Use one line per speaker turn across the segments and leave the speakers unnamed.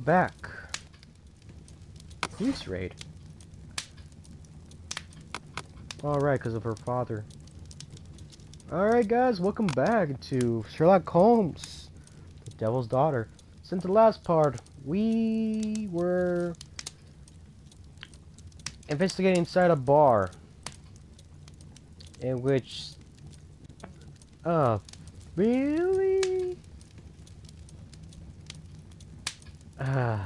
back. Police raid. Alright, because of her father. Alright guys, welcome back to Sherlock Holmes, the Devil's Daughter. Since the last part, we were investigating inside a bar. In which... really? I'm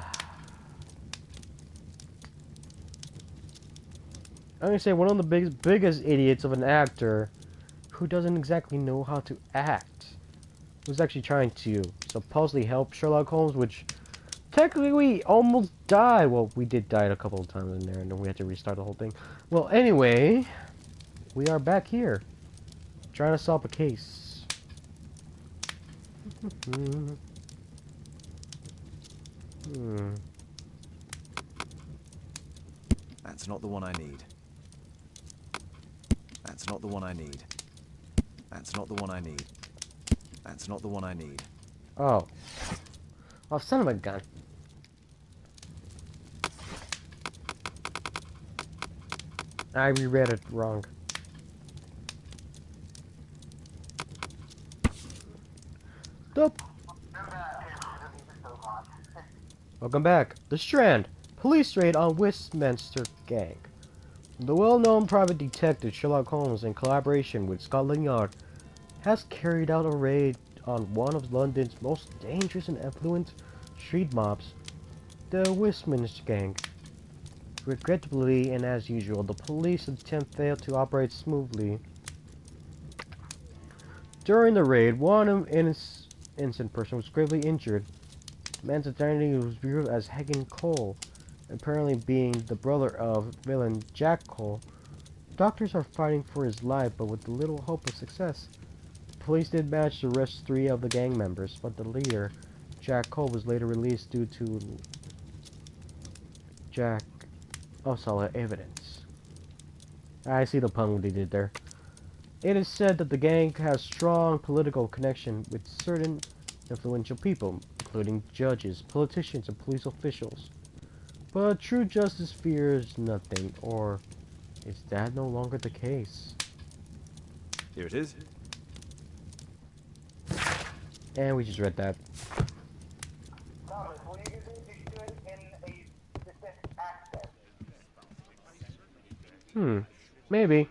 gonna say one of the biggest idiots of an actor who doesn't exactly know how to act was actually trying to supposedly help Sherlock Holmes, which technically we almost died. Well, we did die a couple of times in there, and then we had to restart the whole thing. Well, anyway, we are back here trying to solve a case.
That's not the one I need. That's not the one I need. That's not the one I need. That's not the one I need.
Oh. Oh, son of a gun. I reread it wrong. Dope. Welcome back. The Strand. Police raid on Westminster gang. The well-known private detective Sherlock Holmes, in collaboration with Scotland Yard, has carried out a raid on one of London's most dangerous and affluent street mobs, the Westminster gang. Regrettably, and as usual, the police attempt failed to operate smoothly. During the raid, one innocent person was gravely injured. The man's identity was revealed as Hagen Cole, apparently being the brother of villain Jack Cole. Doctors are fighting for his life, but with little hope of success. The police did manage to arrest 3 of the gang members, but the leader, Jack Cole, was later released due to solid evidence. I see the pun they did there. It is said that the gang has strong political connection with certain influential people, including judges, politicians, and police officials. But true justice fears nothing, or is that no longer the case?
Here it is.
And we just read that.
Thomas, will you do this in a distinct accent?
Maybe.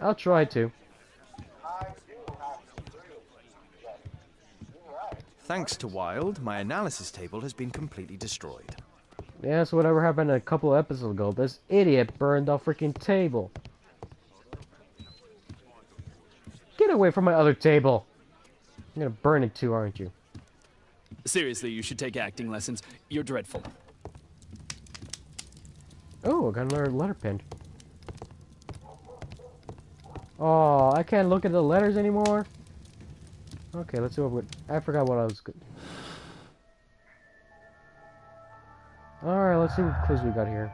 I'll try to.
I do have to agree. Yes, you're right.
Thanks to Wilde, my analysis table has been completely destroyed.
Yeah, so whatever happened a couple episodes ago, this idiot burned the freaking table. Get away from my other table. You're gonna burn it too, aren't you?
Seriously, you should take acting lessons. You're dreadful.
Oh, I got another letter pinned. Oh, I can't look at the letters anymore. Okay, let's see what I forgot what I was good. Alright, let's see what clues we got here.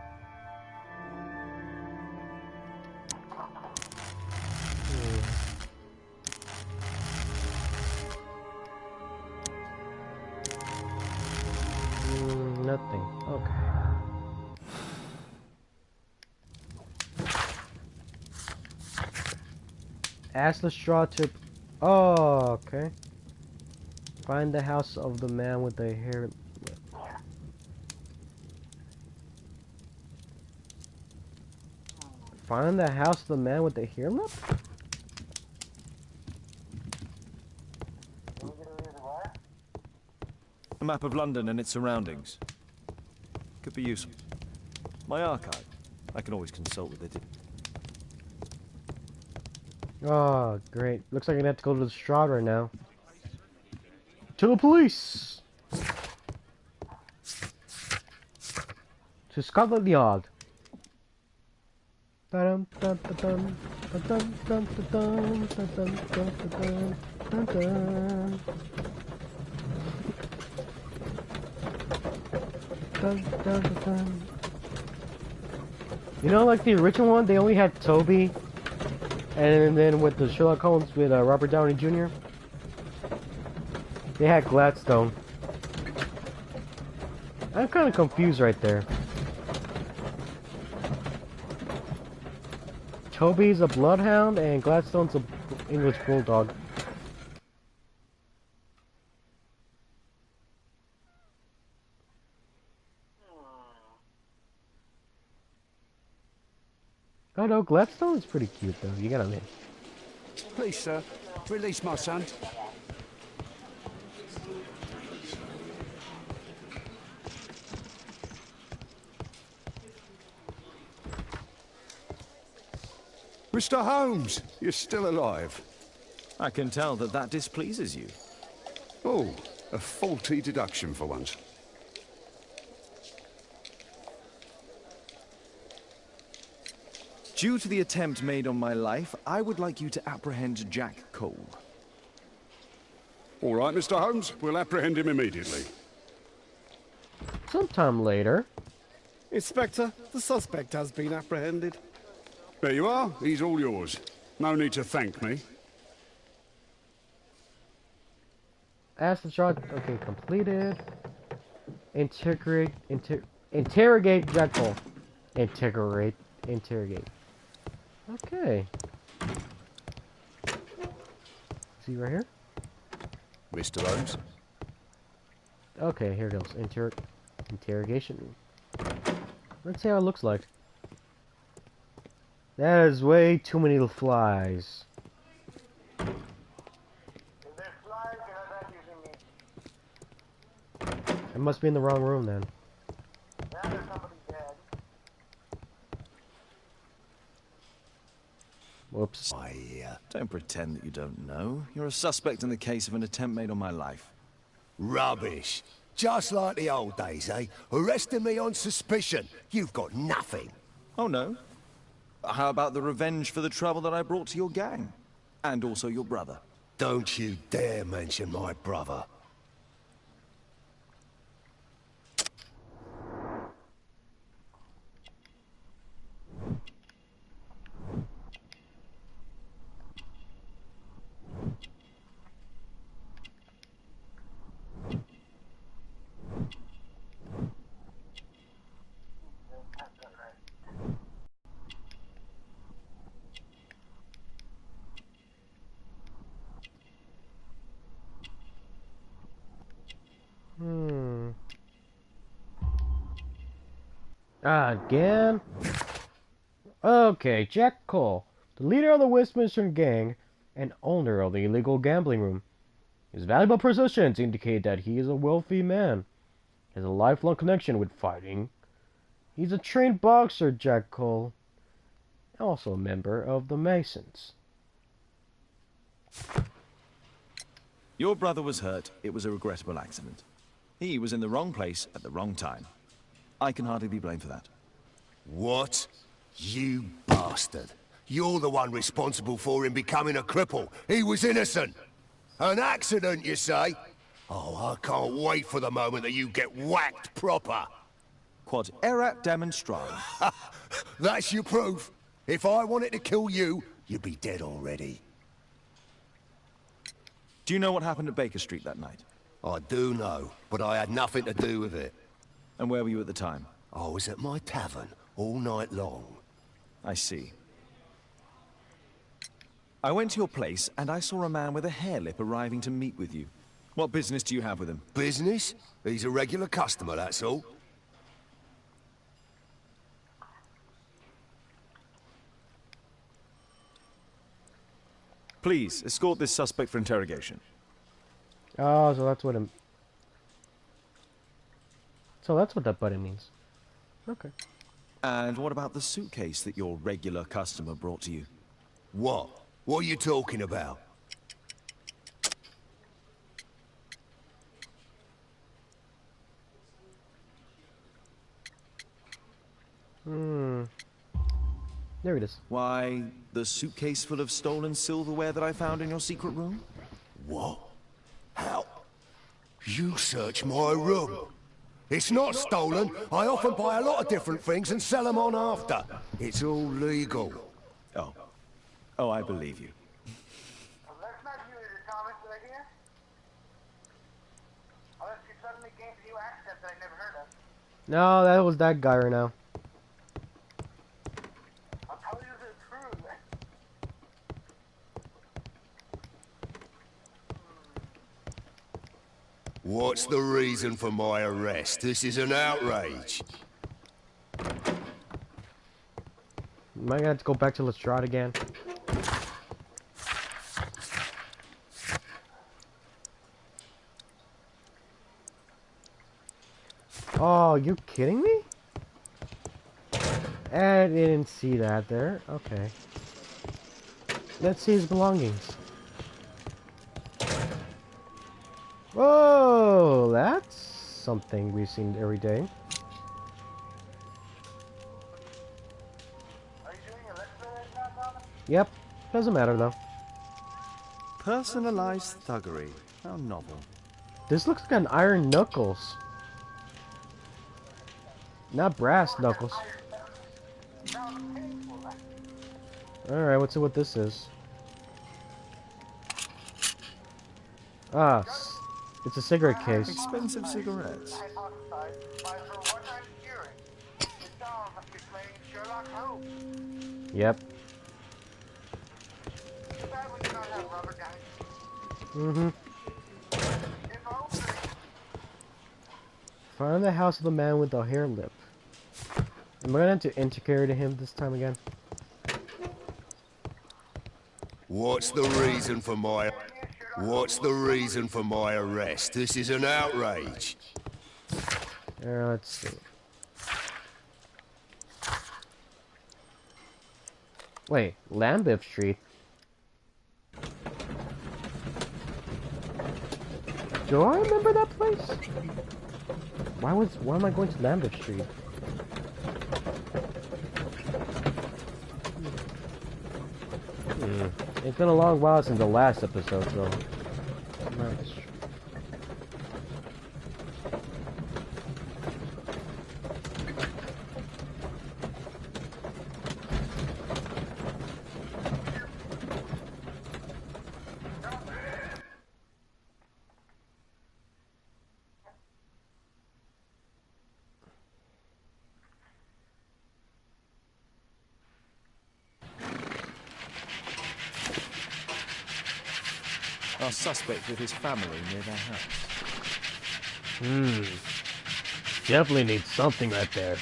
Nothing. Okay. Ask the straw tip. Oh, okay. Find the house of the man with the hair. Find the house of the man with the hair lip?
A map of London and its surroundings. Could be useful. My archive. I can always consult with it.
Oh, great. Looks like I'm gonna have to go to the Strahd right now. To the police! To Scotland Yard. Nothing. You know, like the original one, they only had Toby, and then with the Sherlock Holmes with Robert Downey Jr., they had Gladstone. I'm kind of confused right there. Toby's a bloodhound and Gladstone's a English bulldog. Oh no, Gladstone's pretty cute though, you gotta admit.
Please, sir, release my son. Mr. Holmes, you're still alive.
I can tell that that displeases you.
Oh, a faulty deduction for once.
Due to the attempt made on my life, I would like you to apprehend Jack Cole.
All right, Mr. Holmes, we'll apprehend him immediately.
Sometime later.
Inspector, the suspect has been apprehended.
There you are, he's all yours. No need to thank me.
Ask the charge. Okay, completed. Interrogate Jack Cole. Interrogate. Okay. See right here?
Mr. Holmes?
Okay, here it goes. Interrogation. Let's see how it looks like. That is way too many flies.
If there's flies, you're not using me.
I must be in the wrong room then.
Now there's somebody dead.
Whoops.
Don't pretend that you don't know. You're a suspect in the case of an attempt made on my life.
Rubbish. Just like the old days, eh? Arresting me on suspicion. You've got nothing.
Oh, no? How about the revenge for the trouble that I brought to your gang? And also your brother.
Don't you dare mention my brother.
Again? Okay, Jack Cole, the leader of the Westminster gang and owner of the illegal gambling room. His valuable possessions indicate that he is a wealthy man. He has a lifelong connection with fighting. He's a trained boxer, Jack Cole. Also a member of the Masons.
Your brother was hurt. It was a regrettable accident. He was in the wrong place at the wrong time. I can hardly be blamed for that.
What? You bastard. You're the one responsible for him becoming a cripple. He was innocent. An accident, you say? Oh, I can't wait for the moment that you get whacked proper.
Quod erat demonstrare.
That's your proof. If I wanted to kill you, you'd be dead already.
Do you know what happened at Baker Street that night?
I do know, but I had nothing to do with it.
And where were you at the time?
I was at my tavern all night long.
I see. I went to your place and I saw a man with a hair lip arriving to meet with you. What business do you have with him?
Business? He's a regular customer, that's all.
Please, escort this suspect for interrogation.
Oh, so that's what that button means. Okay.
And what about the suitcase that your regular customer brought to you?
What? What are you talking about?
There it is.
Why, the suitcase full of stolen silverware that I found in your secret room?
What? How? You search my room. It's not stolen. I often buy a lot of different things and sell them on after. It's all legal.
Oh. Oh, I believe you.
Let's not use your comments right here. Unless you suddenly gained a new accent that I never heard of.
No, that was that guy right now.
I'll tell you the truth.
What's the reason for my arrest? This is an outrage.
Am I gonna have to go back to Lestrade again? Oh, you kidding me? I didn't see that there. Okay. Let's see his belongings. Whoa, that's something we've seen every day.
Are you doing a let's play right now, Thomas?
Yep, doesn't matter though.
Personalized thuggery. How novel.
This looks like an iron knuckles. Not brass knuckles.
Sounds painful.
Alright, let's see what this is. Ah, it's a cigarette case.
Expensive cigarettes.
Hypothesized, but from what I'm hearing, it sounds like you're playing Sherlock Holmes.
Yep.
Too bad we do not have rubber guys.
Mm-hmm.
If only.
Find the house of the man with the hair lip. Am I gonna have to interrogate him this time again?
What's the reason for my... What's the reason for my arrest? This is an outrage.
Let's see. Wait, Lambeth Street? Do I remember that place? Why am I going to Lambeth Street? It's been a long while since the last episode, so... Lambeth Street.
Our suspect with his family near their house.
Definitely needs something right there.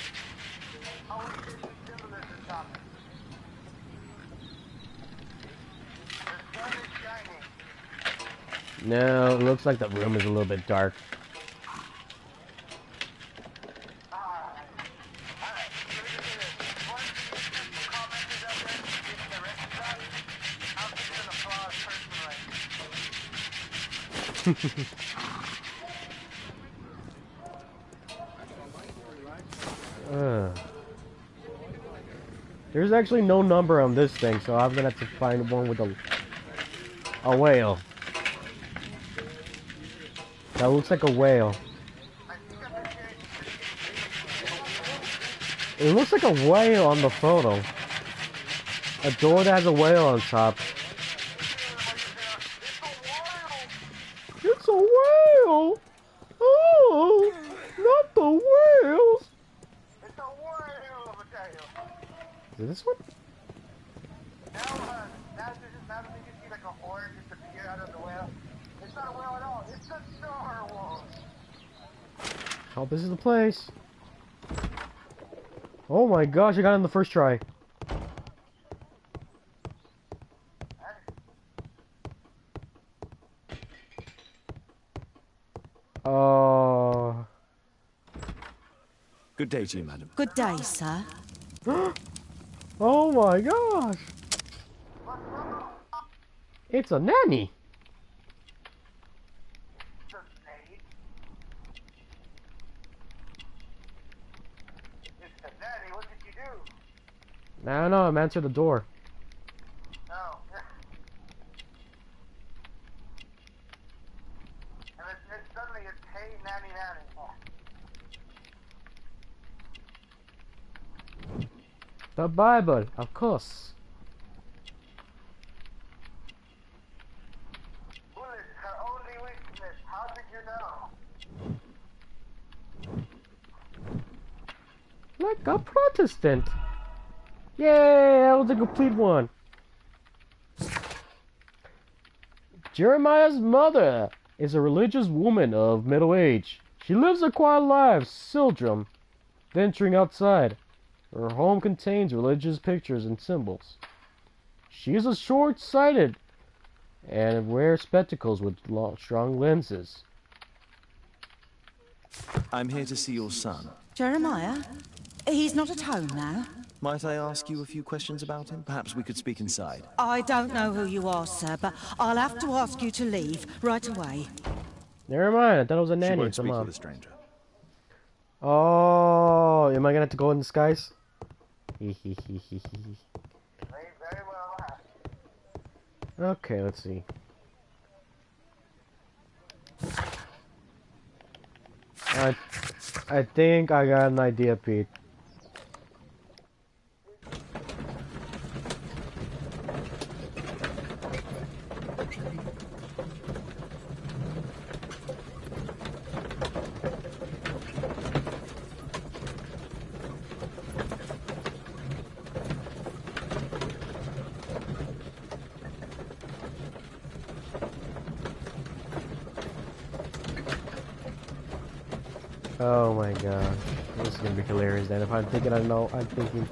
How would you resemble this, Thomas? The sun is shining.
No, it looks like the room is a little bit dark.
Alright, so we can do this. Once the commenters out there getting the rest of us, I'll give you an applause personally.
There's actually no number on this thing, so I'm gonna have to find one with a whale. That looks like a whale. It looks like a whale on the photo. A door that has a whale on top. It's a whale! Oh, not the whales!
It's a whale of a tail.
Is it this one?
Now that we can see like a horn disappear out of the whale. It's not a whale at all. It's a narwhal.
Oh, this is the place. Oh my gosh, I got it in the first try. Oh.
Good day to you, madam.
Good day, sir.
Oh my gosh. It's a nanny.
It's a snake. It's a nanny. What did you do?
No, I'm answering the door.
Oh. And it's suddenly it's hey nanny nanny.
The Bible, of course.
Bullet, her only weakness. How did you know?
check a Protestant. Yay, that was a complete one. Jeremiah's mother is a religious woman of middle age. She lives a quiet life, seldom venturing outside. Her home contains religious pictures and symbols. She is a short-sighted and wears spectacles with strong lenses.
I'm here to see your son.
Jeremiah? He's not at home now.
Might I ask you a few questions about him? Perhaps we could speak inside.
I don't know who you are, sir, but I'll have to ask you to leave right away.
Never mind, I thought it was a
She
nanny.
won't
It's a
speak
mom.
with a stranger.
Oh, am I gonna have to go in disguise?
May very well have.
Okay, let's see. I think I got an idea, Pete. Oh my gosh, this is gonna be hilarious then. If I'm thinking I know, I'm thinking.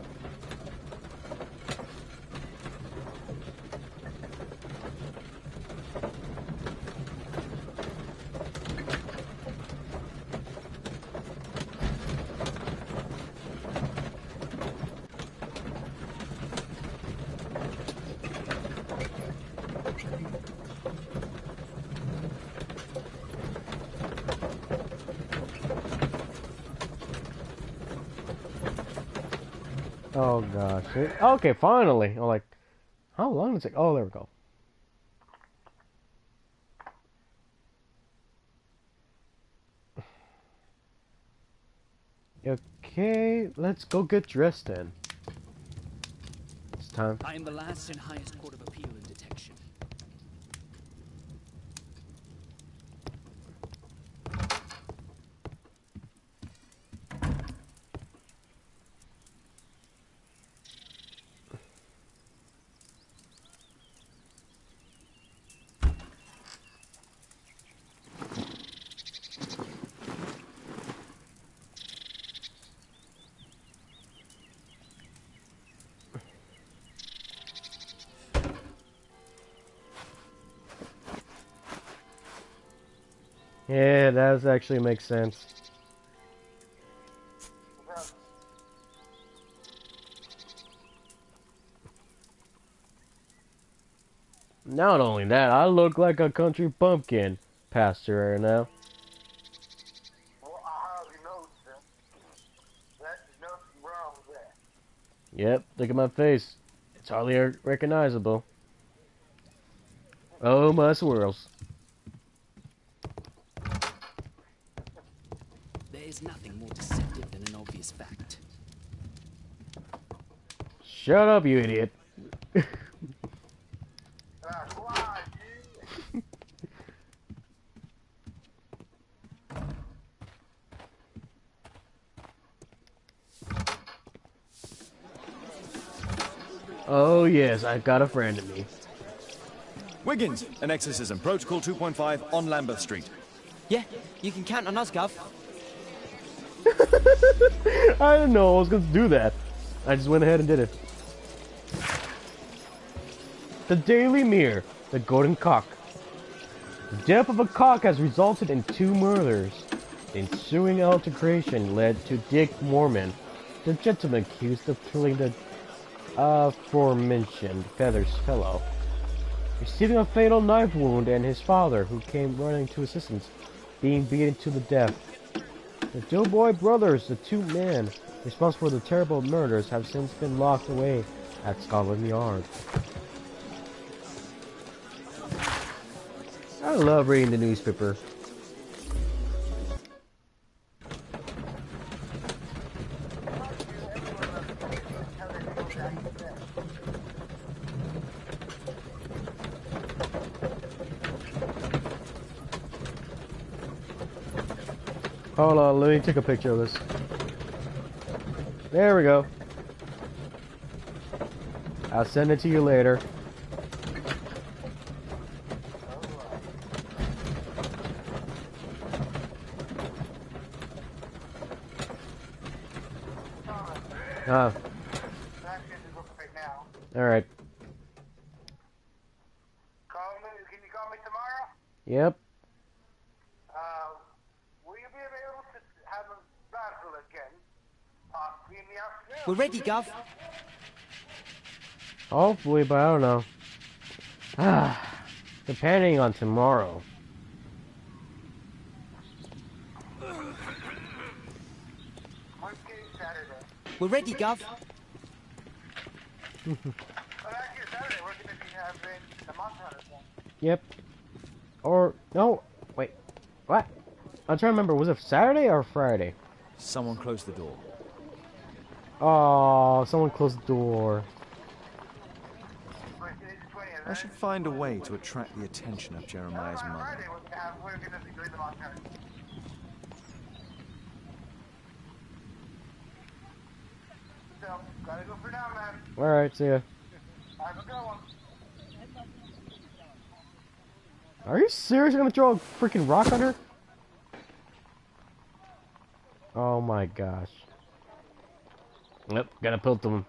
Oh gosh. Okay, finally. I'm like, how long does it take? Oh, there we go. Okay, let's go get dressed then. It's time.
I am the last and highest court of appeal in detection.
Yeah, that does actually make sense. Not only that, I look like a country pumpkin pastor right now.
Well, I hardly know, sir. There's nothing wrong with that.
Yep, look at my face. It's hardly recognizable. Oh my swirls.
There is nothing more deceptive than an obvious fact.
Shut up, you idiot.
Quiet, you.
Oh yes, I got a friend in me.
Wiggins, an exorcism. Protocol 2.5 on Lambeth Street.
Yeah, you can count on us, Gov.
I didn't know I was going to do that. I just went ahead and did it. The Daily Mirror, the Golden Cock. The death of a cock has resulted in 2 murders. The ensuing altercation led to Dick Mormon, the gentleman accused of killing the aforementioned Feathers fellow, receiving a fatal knife wound, and his father, who came running to assistance, being beaten to the death. The Doughboy brothers, the 2 men responsible for the terrible murders, have since been locked away at Scotland Yard. I love reading the newspaper. Hold on, let me take a picture of this. There we go. I'll send it to you later.
That's good to look right now.
Alright.
Can you call me tomorrow?
Yep.
Will you be able to have a battle again? Possibly in the afternoon.
We're ready, Gov.
Hopefully, but I don't know. Depending on tomorrow.
Worst case, Saturday.
We're ready, Gov.
Well, actually, Saturday, we're going to be having the Monster Hunter thing.
Yep. Or, no, wait. What? I'm trying to remember, was it Saturday or Friday?
Someone close the door.
Oh, someone closed the door.
I should find a way to attract the attention of Jeremiah's mother.
Friday, we're going to be doing the Monster Hunter. So, gotta go for now, man.
Alright, see ya.
Have a good one.
Are you serious? You're gonna throw a freaking rock on her? Oh my gosh. Yep, gotta pilt them.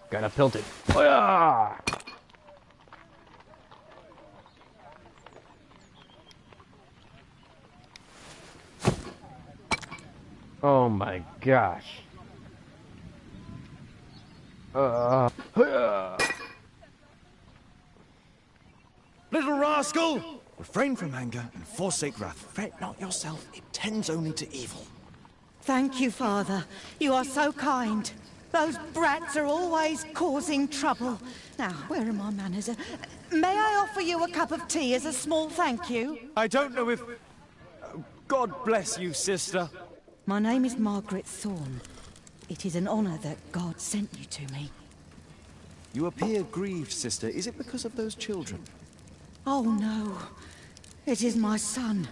Gotta pilt it. Oh, yeah! Oh my gosh.
Little rascal! Refrain from anger and forsake wrath. Fret not yourself, it tends only to evil.
Thank you, Father. You are so kind. Those brats are always causing trouble. Now, where are my manners? May I offer you a cup of tea as a small thank you?
I don't know if... God bless you, sister.
My name is Margaret Thorne. It is an honor that God sent you to me.
You appear grieved, sister. Is it because of those children?
Oh, no. It is my son,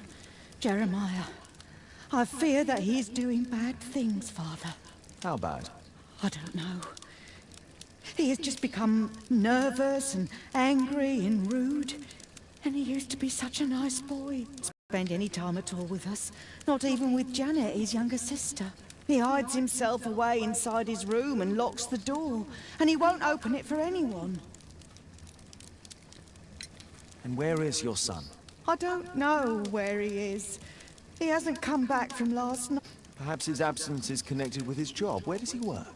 Jeremiah. I fear that he is doing bad things, Father.
How bad?
I don't know. He has just become nervous and angry and rude. And he used to be such a nice boy. Spend any time at all with us. Not even with Janet, his younger sister. He hides himself away inside his room and locks the door. And he won't open it for anyone.
And where is your son?
I don't know where he is. He hasn't come back from last night.
Perhaps his absence is connected with his job. Where does he work?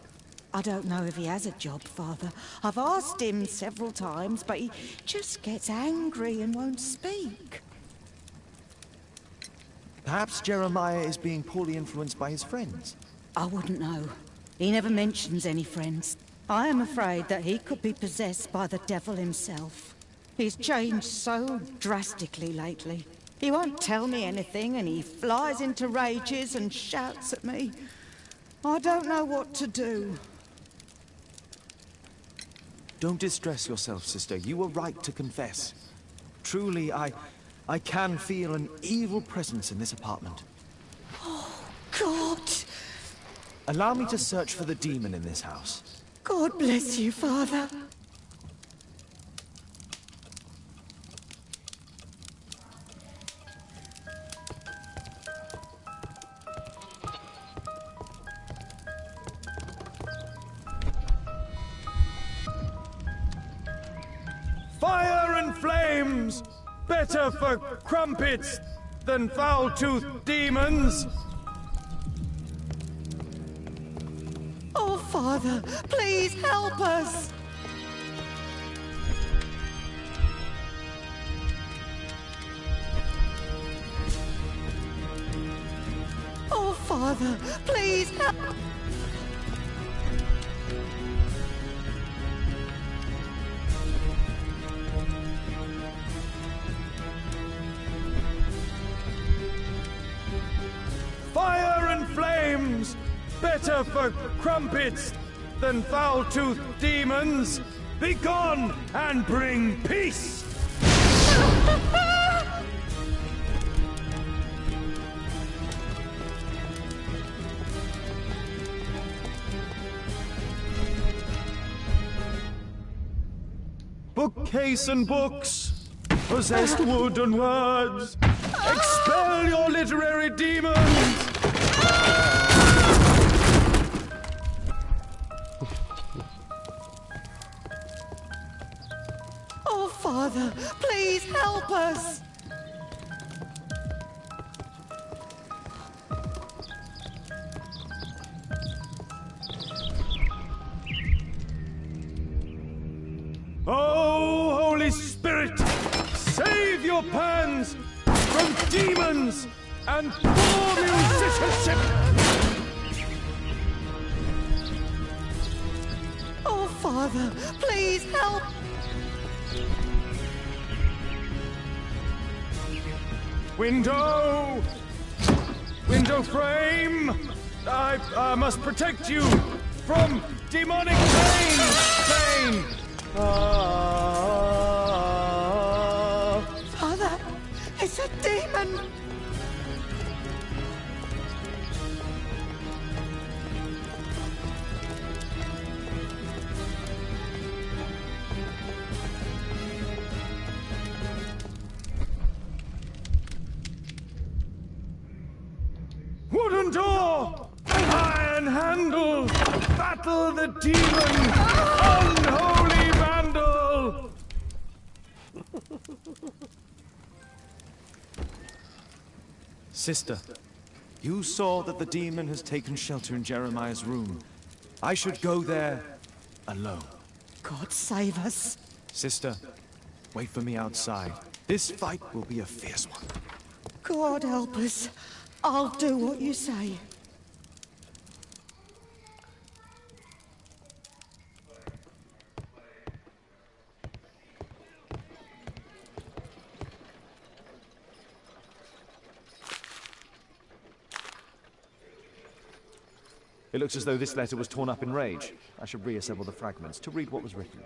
I don't know if he has a job, Father. I've asked him several times, but he just gets angry and won't speak.
Perhaps Jeremiah is being poorly influenced by his friends.
I wouldn't know. He never mentions any friends. I am afraid that he could be possessed by the devil himself. He's changed so drastically lately. He won't tell me anything, and he flies into rages and shouts at me. I don't know what to do.
Don't distress yourself, sister. You were right to confess. Truly, I can feel an evil presence in this apartment.
Oh, God!
Allow me to search for the demon in this house.
God bless you, Father.
Fire and flames! Better for crumpets than foul-toothed demons!
Oh, Father, please help us! Oh, Father, please help!
Fire and flames! Better for crumpets than foul-toothed demons! Begone and bring peace! bookcase and books, possessed wood and words. Expel your literary demons!
Oh, Father, please help us!
Oh, Holy Spirit, save your pans from demons and poor musicianship!
Oh, Father, please help!
Window! Window frame! I must protect you from demonic pain!
Father, it's a demon!
Wooden door! Iron handle! Battle the demon! Unholy vandal!
Sister, you saw that the demon has taken shelter in Jeremiah's room. I should go there alone.
God save us.
Sister, wait for me outside. This fight will be a fierce one.
God help us. I'll do what you say.
It looks as though this letter was torn up in rage. I should reassemble the fragments to read what was written.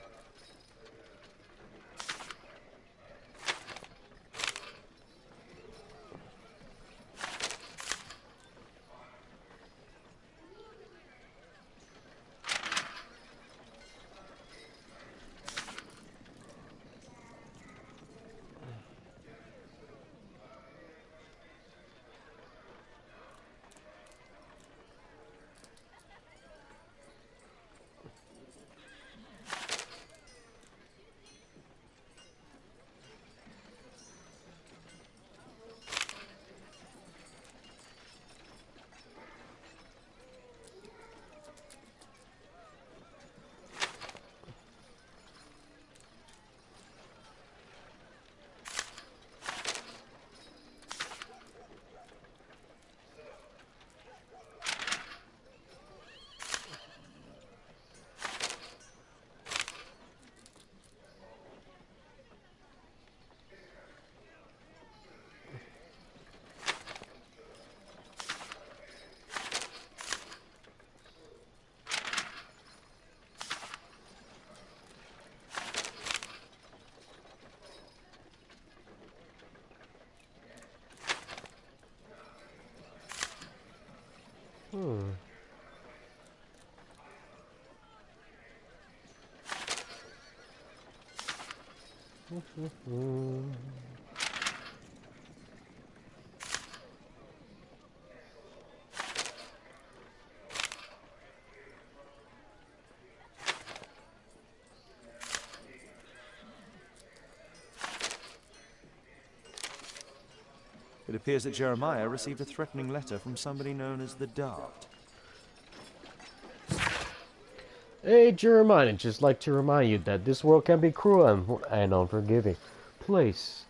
It appears that Jeremiah received a threatening letter from somebody known as the Dart.
Hey, Jeremiah, I'd just like to remind you that this world can be cruel and unforgiving place,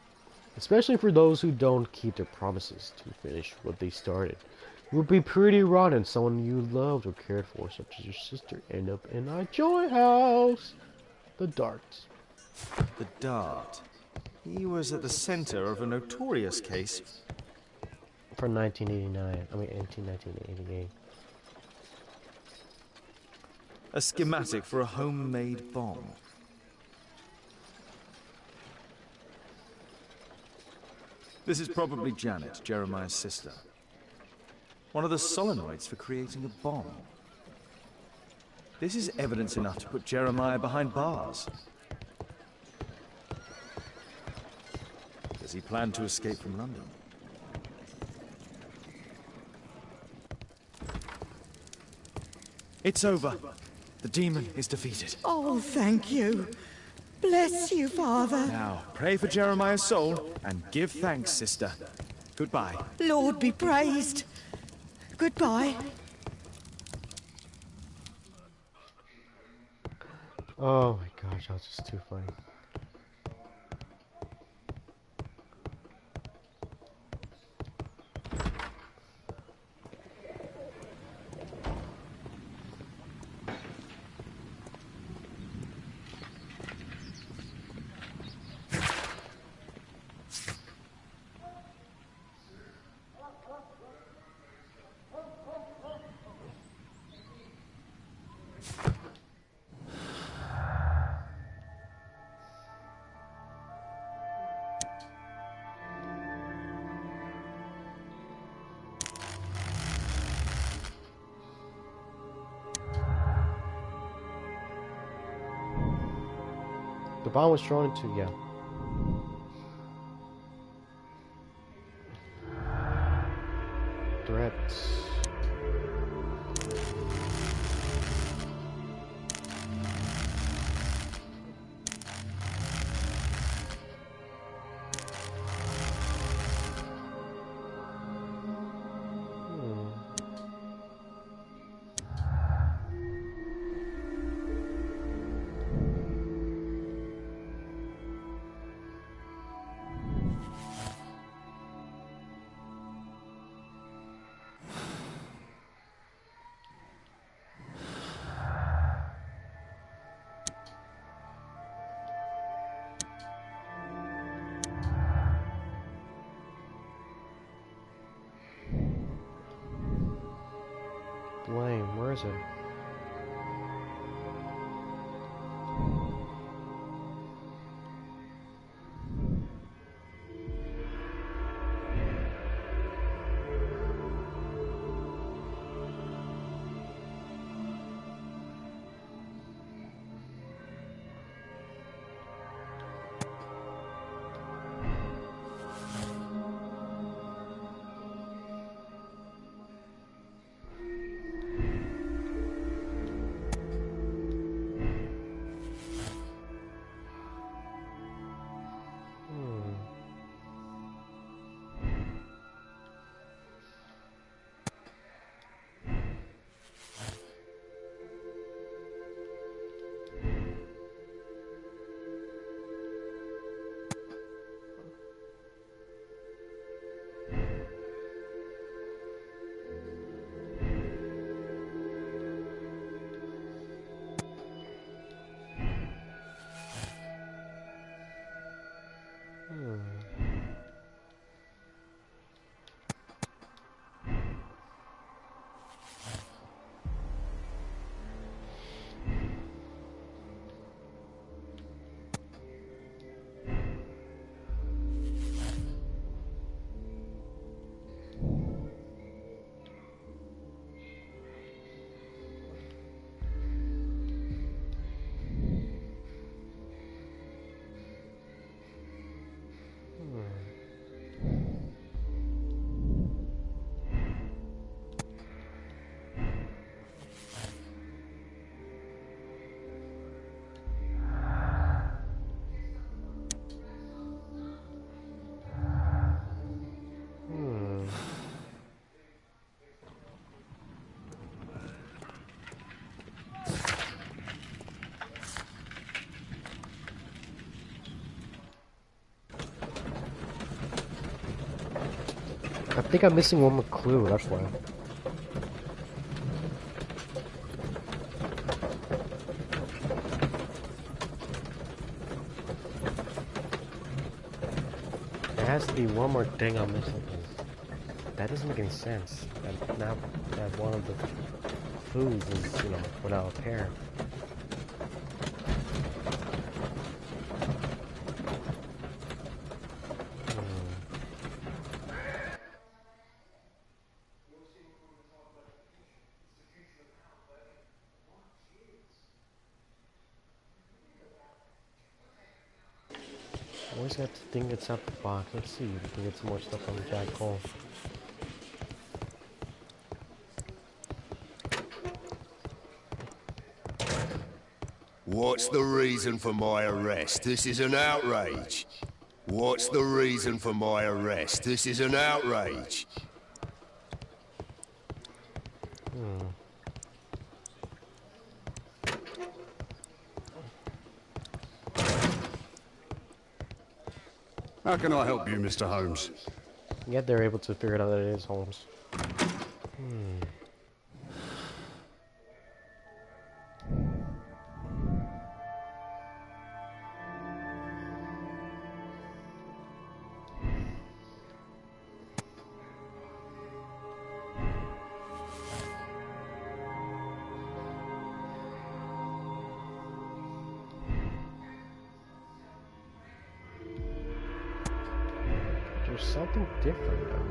especially for those who don't keep their promises to finish what they started. It would be pretty rotten someone you loved or cared for, such as your sister, end up in a joy house. The Dart.
The Dart. He was at the center of a notorious case.
From 1988.
A schematic for a homemade bomb. This is probably Janet, Jeremiah's sister. One of the solenoids for creating a bomb. This is evidence enough to put Jeremiah behind bars. Does he plan to escape from London? It's over. The demon is defeated.
Oh, thank you. Bless you, Father.
Now, pray for Jeremiah's soul and give thanks, sister. Goodbye.
Lord be praised. Goodbye.
Oh my gosh, that was just too funny. The bomb was thrown into, yeah. Threats. Blame, where is it? I think I'm missing one more clue, that's why. There has to be one more thing I'm missing. That doesn't make any sense. That now that one of the foods is, you know, without a parent. Always got to think it's out the box. Let's see if we can get some more stuff on Jack Cole.
What's the reason for my arrest? This is an outrage. What's the reason for my arrest? This is an outrage.
How can I help you, Mr. Holmes?
Yet they're able to figure it out that it is Holmes. There's something different though.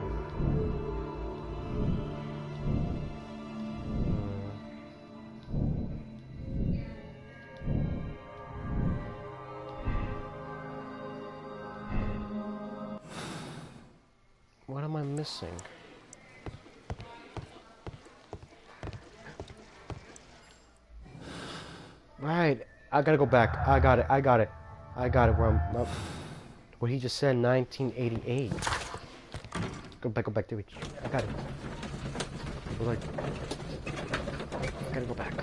What am I missing? Right, I gotta go back. I got it. Where I'm up. What he just said, 1988. Go back to it. I got it. Like, I gotta go back.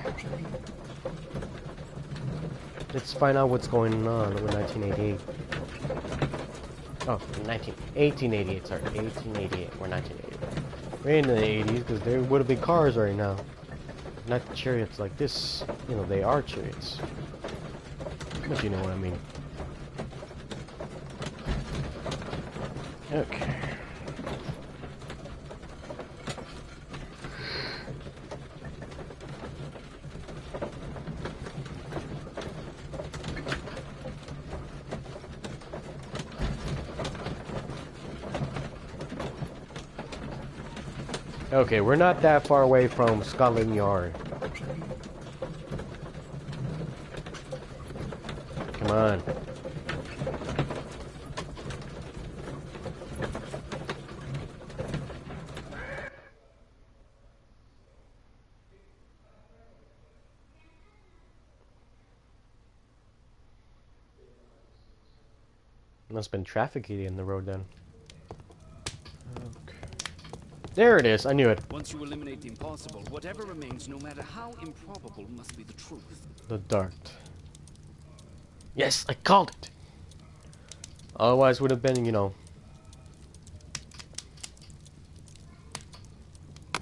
Let's find out what's going on with 1988. Oh, 1888, sorry. 1888, or 1988. We're in the 80s, because there would have been cars right now. Not chariots like this. You know, they are chariots. But you know what I mean. Okay. Okay, we're not that far away from Scotland Yard. Come on. Must have been traffic in the road then. Okay. There it is, I knew it.
Once you eliminate the impossible, whatever remains, no matter how improbable, must be the truth.
The dart. Yes, I called it! Otherwise would have been, you know,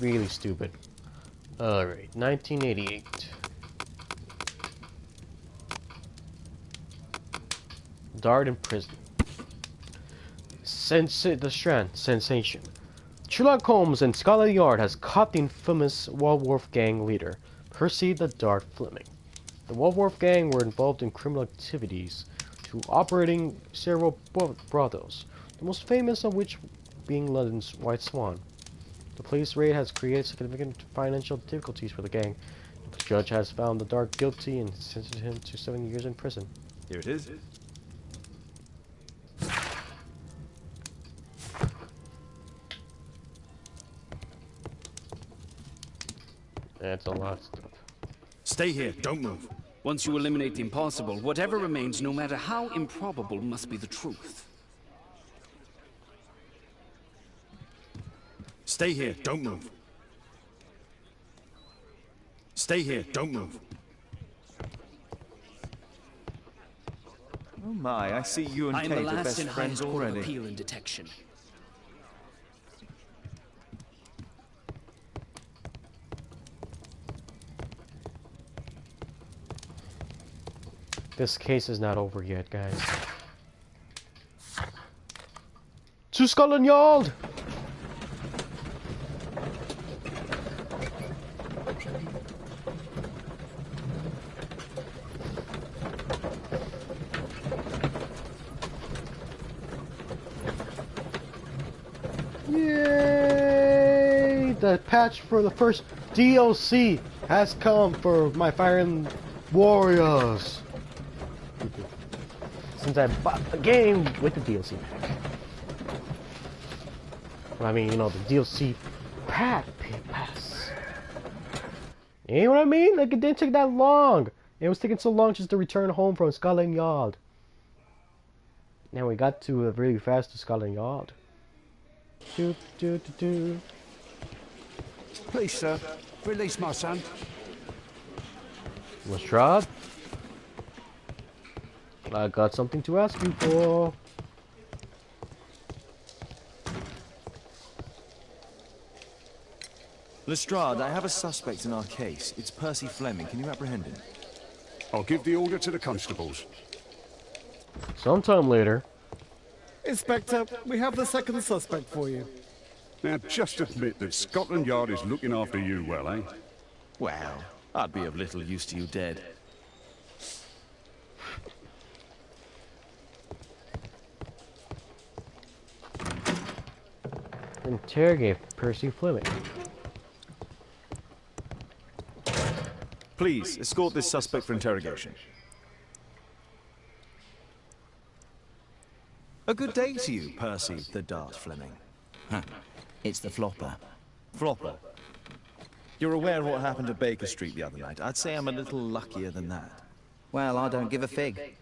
really stupid. Alright, 1988. Dart in prison. The Strand. Sensation. Sherlock Holmes and Scotland Yard has caught the infamous Walworth gang leader, Percy the Dart Fleming. The Walworth gang were involved in criminal activities to operating several brothels, the most famous of which being London's White Swan. The police raid has created significant financial difficulties for the gang. The judge has found the Dart guilty and sentenced him to 7 years in prison.
Here it is.
That's a lot of stuff.
Stay here, don't move.
Once you eliminate the impossible, whatever remains, no matter how improbable, must be the truth.
Stay here, don't move. Stay here, don't move. Oh my, I see you and
I am
Kate
the
are
last
best
and
friends
highest court of
already.
appeal and detection.
This case is not over yet, guys. To Scotland Yard! Yay! The patch for the first DLC has come for my Fire and Warriors. since I bought the game with the DLC. I mean, you know, the DLC pass. You know what I mean? Like, it didn't take that long. It was taking so long just to return home from Scotland Yard. And we got to really fast to Scotland Yard.
Please, sir, release my son.
Lestrade? I got something to ask you for.
Lestrade, I have a suspect in our case. It's Percy Fleming. Can you apprehend him?
I'll give the order to the constables.
Sometime later.
Inspector, we have the second suspect for you.
Now, just admit that Scotland Yard is looking after you well, eh?
Well, I'd be of little use to you dead.
Interrogate Percy Fleming.
Please, escort this suspect for interrogation. A good day to you, Percy the Dart Fleming.
Huh. It's the flopper.
Flopper. You're aware of what happened at Baker Street the other night. I'd say I'm a little luckier than that.
Well, I don't give a fig.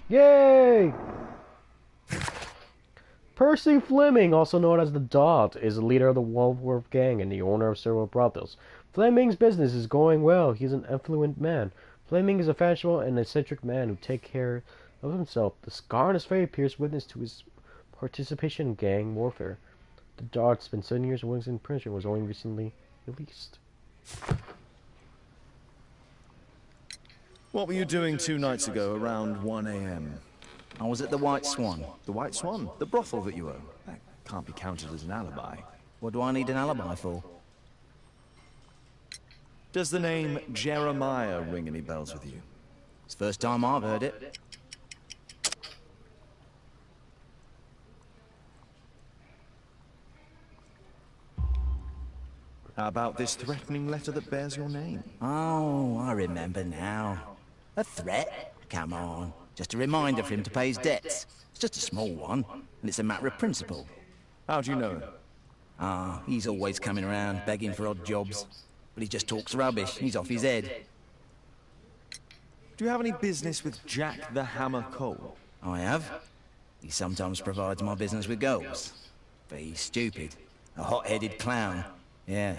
Yay! Percy Fleming, also known as the Dot, is the leader of the Walworth gang and the owner of several brothels. Fleming's business is going well. He's an affluent man. Fleming is a fashionable and eccentric man who takes care of himself. The scar on his face bears witness to his participation in gang warfare. The Dot spent 7 years in prison and was only recently released.
What were you doing 2 nights ago around 1 a.m.?
I was at the White Swan.
The White Swan? The brothel that you own? That can't be counted as an alibi.
What do I need an alibi for?
Does the name Jeremiah ring any bells with you?
It's the first time I've heard it.
How about this threatening letter that bears your name?
Oh, I remember now. A threat? Come on. Just a reminder for him to pay his debts. It's just a small one, and it's a matter of principle.
How do you know him?
Ah, he's always coming around, begging for odd jobs. But he just talks rubbish. He's off his head.
Do you have any business with Jack the Hammer Cole?
I have. He sometimes provides my business with goals. But he's stupid. A hot-headed clown. Yeah.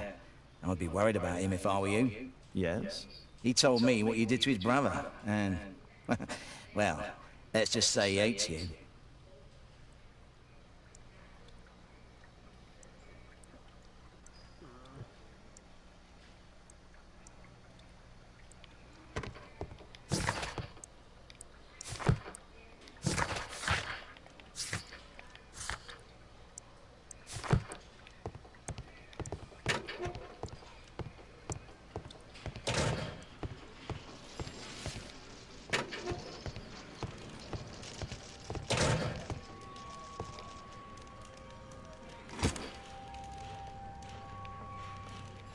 I'd be worried about him if I were you.
Yes?
He told me what you did to his brother, and... well, let's just say he hates you.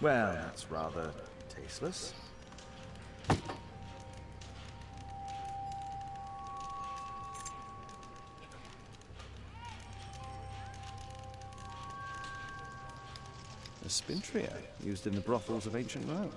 Well, that's rather tasteless. A spintria, used in the brothels of ancient Rome.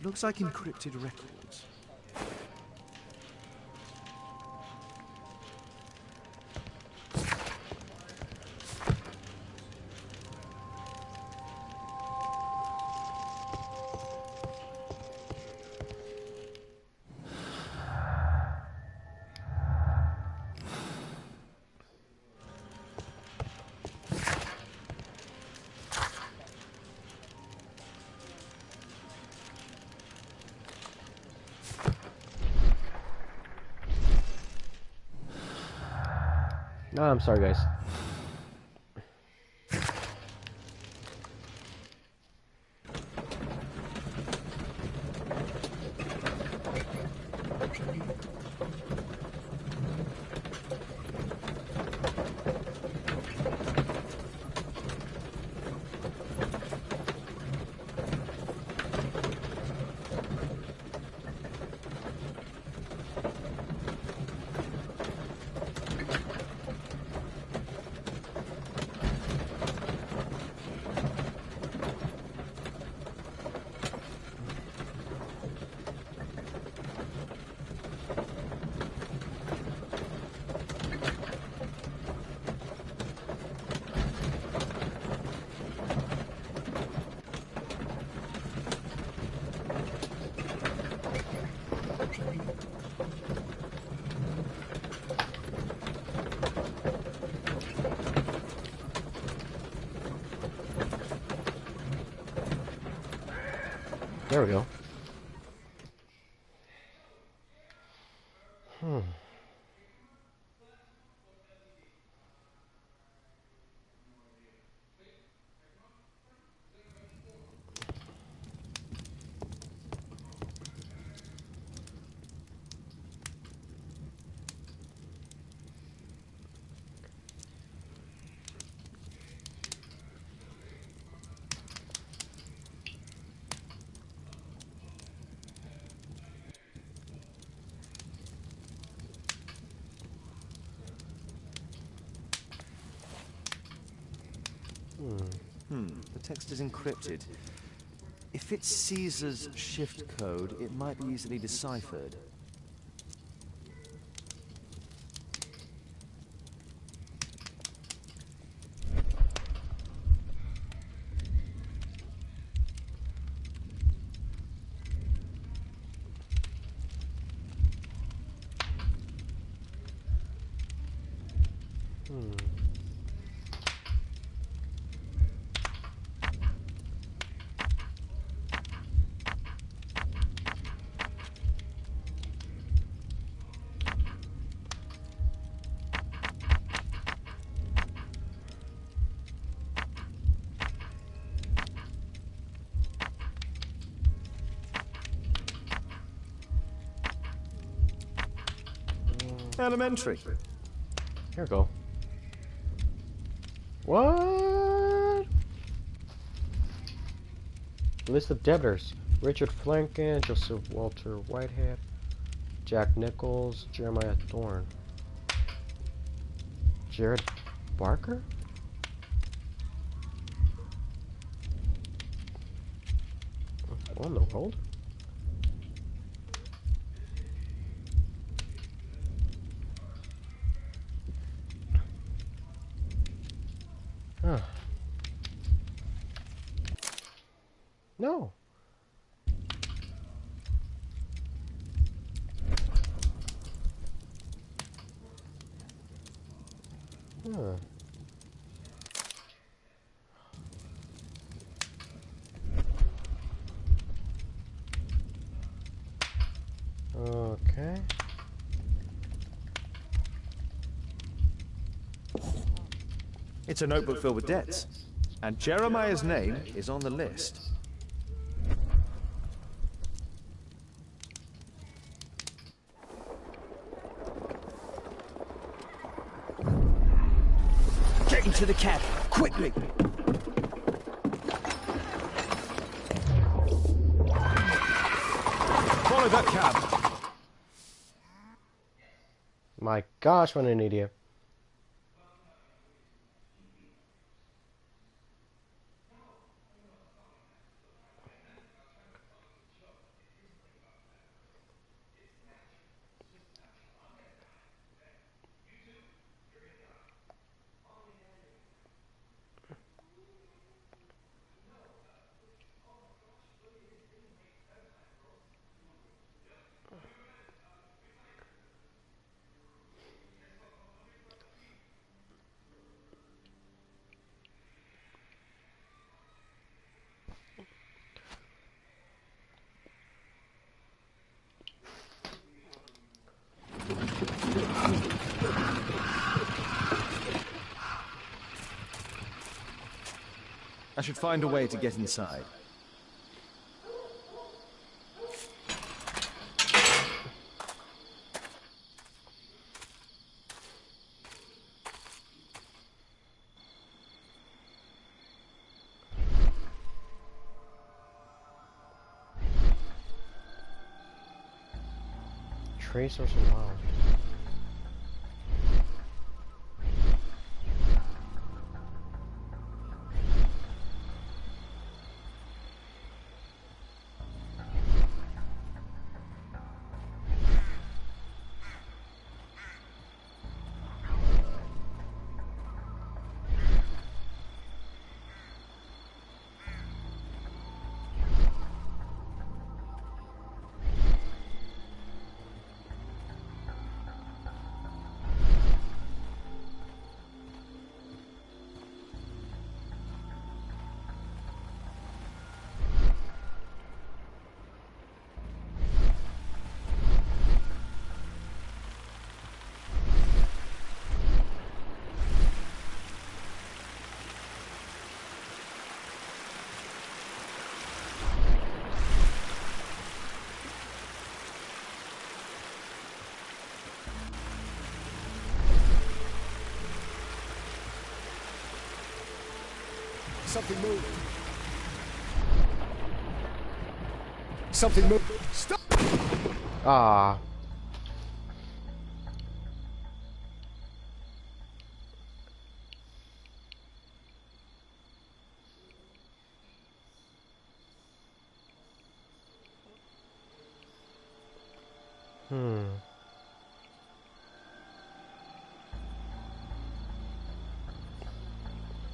Looks like encrypted records.
No, I'm sorry, guys. There we go.
The text is encrypted. If it's Caesar's shift code, it might be easily deciphered. Elementary.
Here we go. What? List of debtors: Richard Flankin, Joseph Walter Whitehead, Jack Nichols, Jeremiah Thorne, Jared Barker? What in the world? Huh. No. Huh. Okay.
It's a notebook filled with debts, and Jeremiah's name is on the list.
Get into the cab, quickly!
Follow that cab.
My gosh, what an idiot.
I should find a way to get inside.
Trace or some wow.
Something moved. Something moved. Stop!
Ah.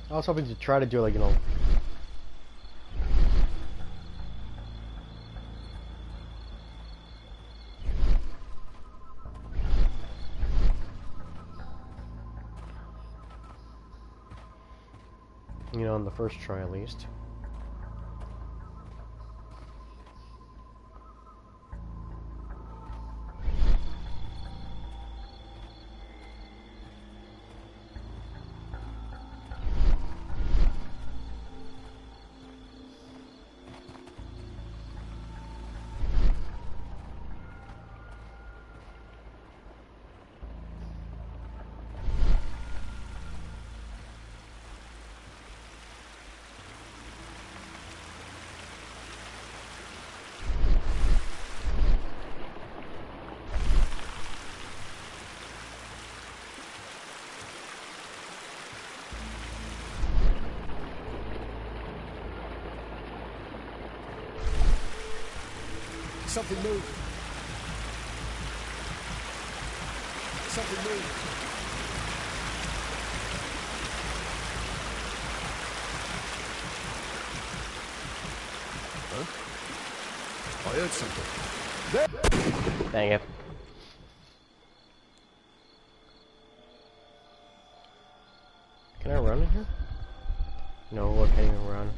I was hoping to try to do like, on the first try at least.
Something moved. Something moved. Huh? I heard something. There.
Dang it. Can I run in here? No, I can't even run.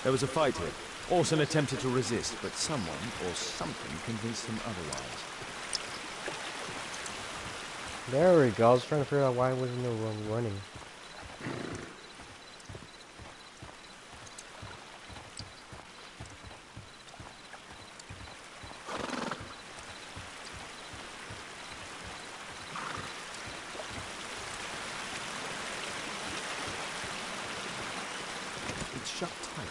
There was a fight here. Orson attempted to resist, but someone or something convinced him otherwise.
There we go. I was trying to figure out why wasn't no one running.
It's shut tight.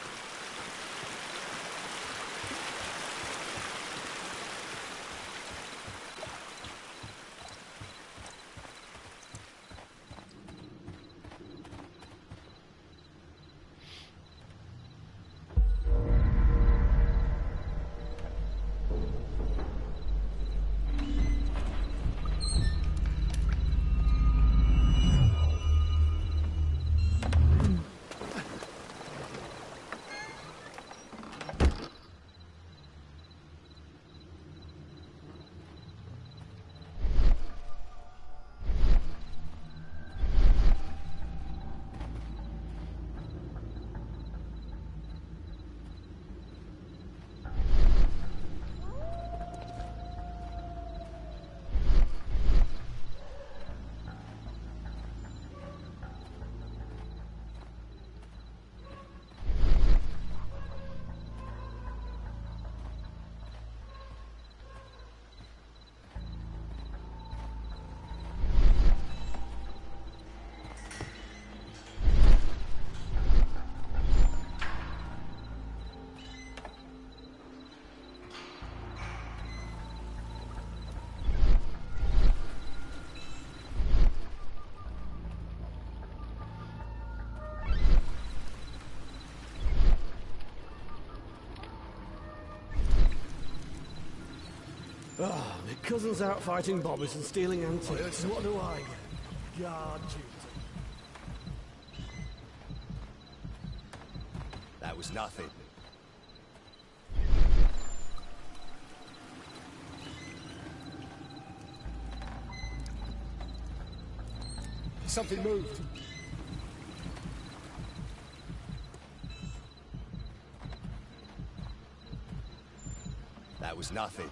Ah, my cousin's out fighting bombers and stealing antiques. What do I get? Guard duty.
That was nothing.
Something moved.
That was nothing.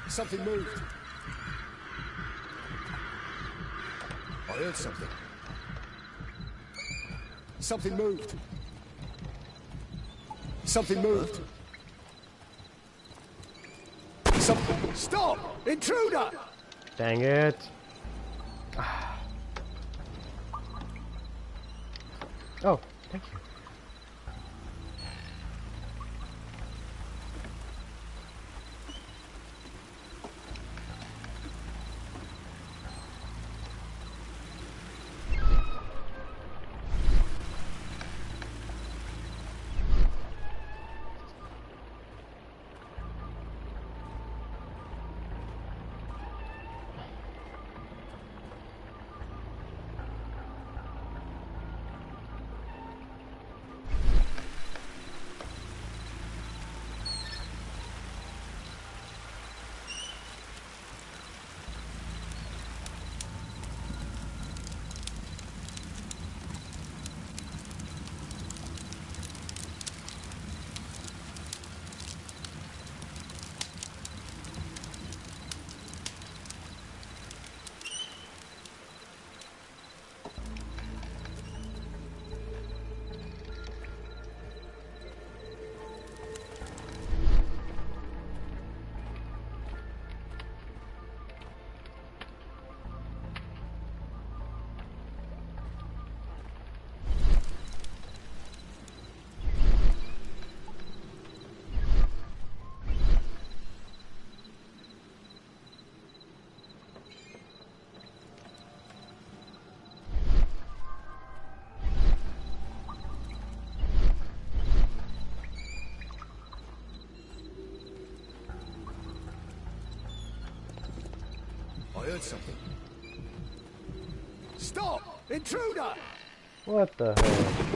Something moved.
I heard something. Something moved. Something moved. Something. Stop! Intruder!
Dang it. Oh, thank you.
I heard something. Stop! Intruder!
What the hell?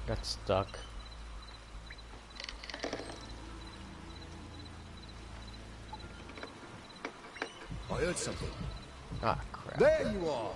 Got stuck.
I heard something.
Ah, crap.
There you are!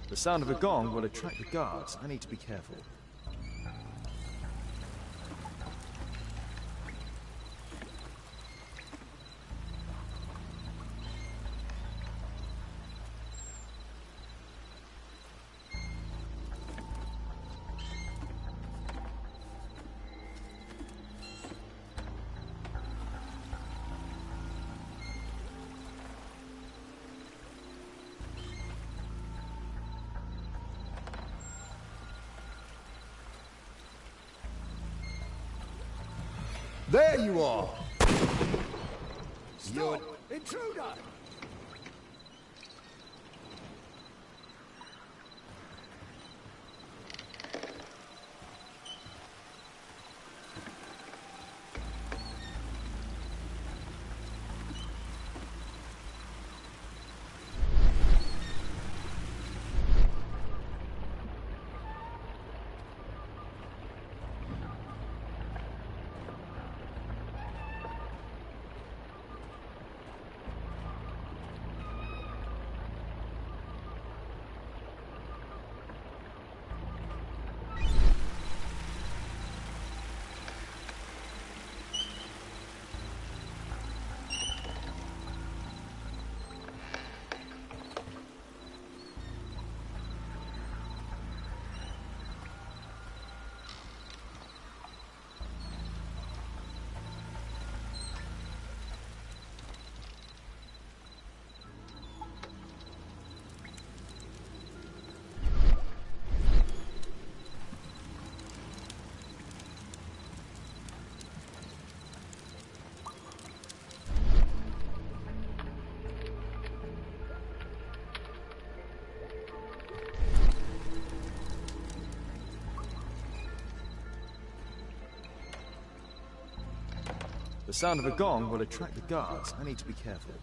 The sound of a gong will attract the guards. I need to be careful.
There you are! Stop!
Intruder!
The sound of a gong will attract the guards. I need to be careful.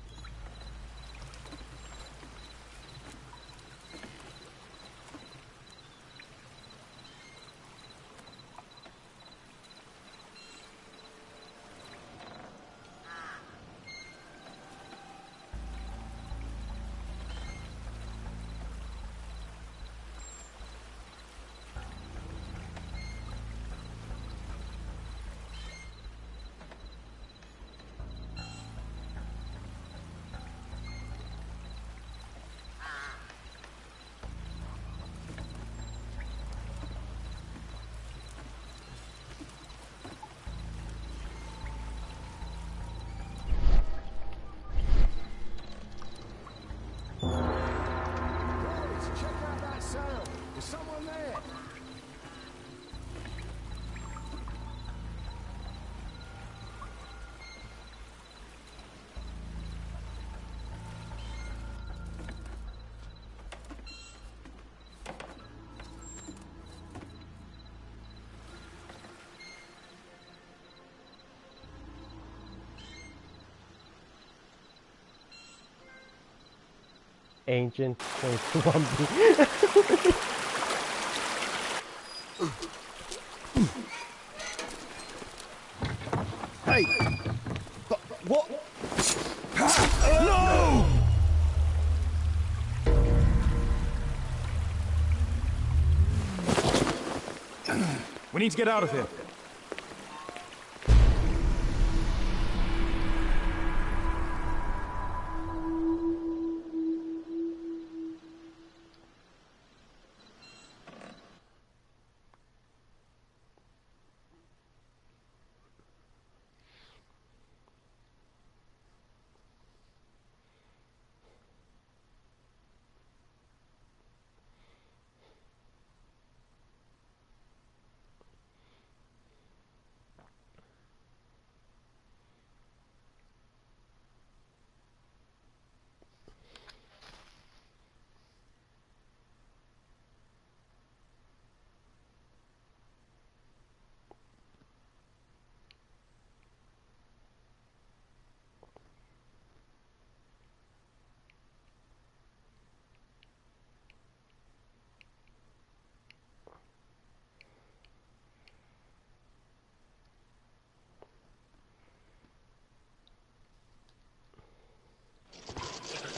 Is someone there?
Ancient 21B.
Hey! But what? No!
We need to get out of here.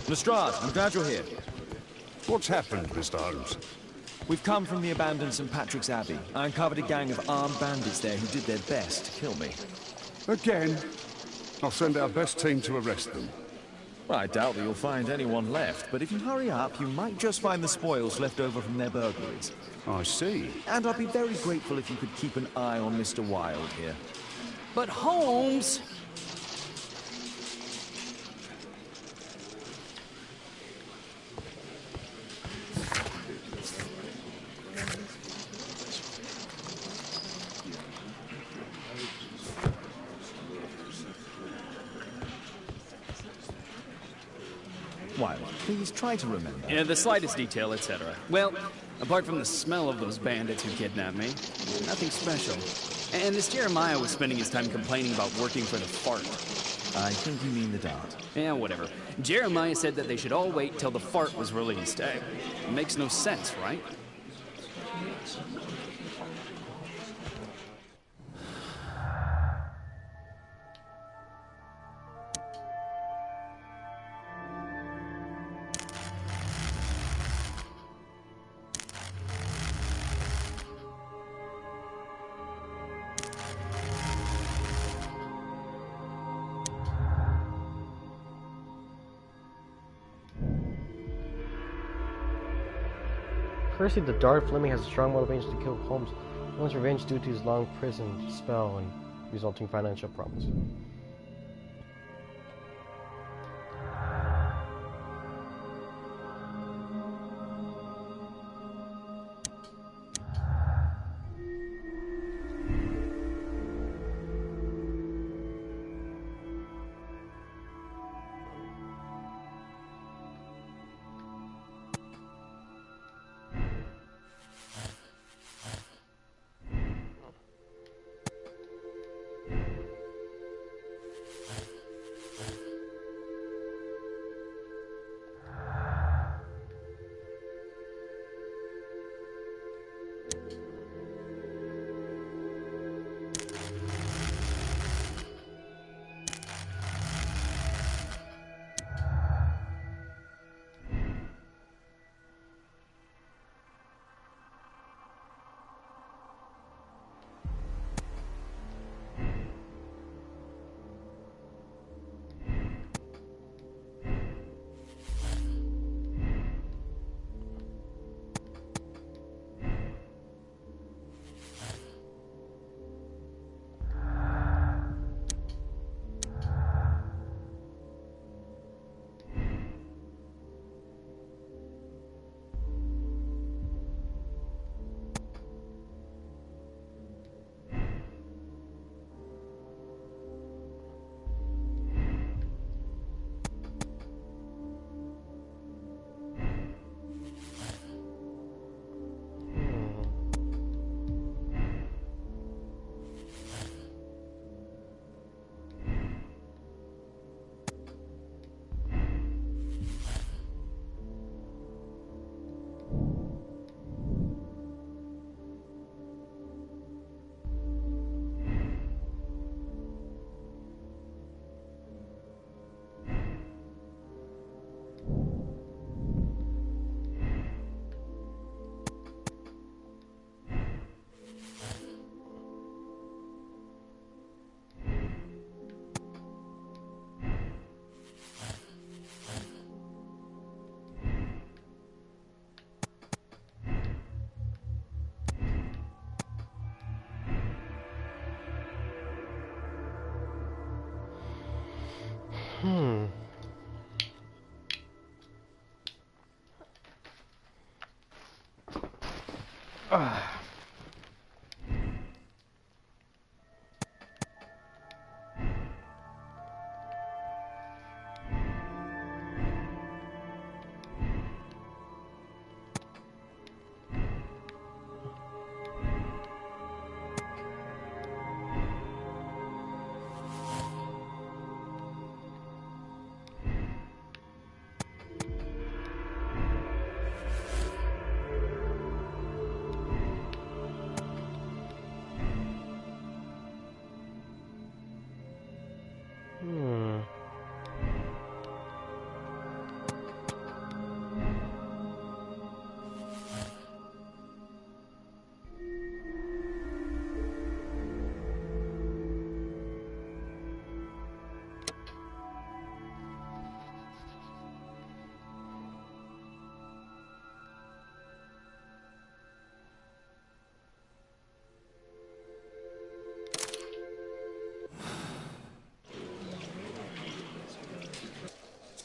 Lestrade, I'm glad you're here.
What's happened, Mr. Holmes?
We've come from the abandoned St. Patrick's Abbey. I uncovered a gang of armed bandits there who did their best to kill me.
Again? I'll send our best team to arrest them.
Well, I doubt that you'll find anyone left, but if you hurry up, you might just find the spoils left over from their burglaries.
I see.
And I'd be very grateful if you could keep an eye on Mr. Wilde here.
But Holmes...
Please try to remember.
Yeah, the slightest detail, etc. Well, apart from the smell of those bandits who kidnapped me, nothing special. And this Jeremiah was spending his time complaining about working for the fart.
I think you mean the dart.
Yeah, whatever. Jeremiah said that they should all wait till the fart was released. Makes no sense, right?
Firstly, the Dart Fleming has a strong motivation to kill Holmes. He wants revenge due to his long prison spell and resulting financial problems.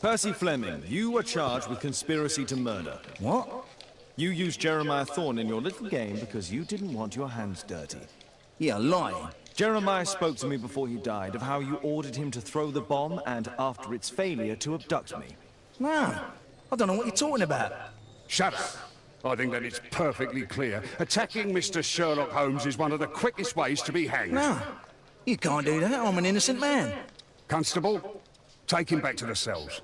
Percy Fleming, you were charged with conspiracy to murder.
What?
You used Jeremiah Thorne in your little game because you didn't want your hands dirty.
You're lying.
Jeremiah spoke to me before he died of how you ordered him to throw the bomb and, after its failure, to abduct me.
No. I don't know what you're talking about.
Shut up. I think that it's perfectly clear. Attacking Mr. Sherlock Holmes is one of the quickest ways to be hanged.
No, you can't do that. I'm an innocent man.
Constable, take him back to the cells.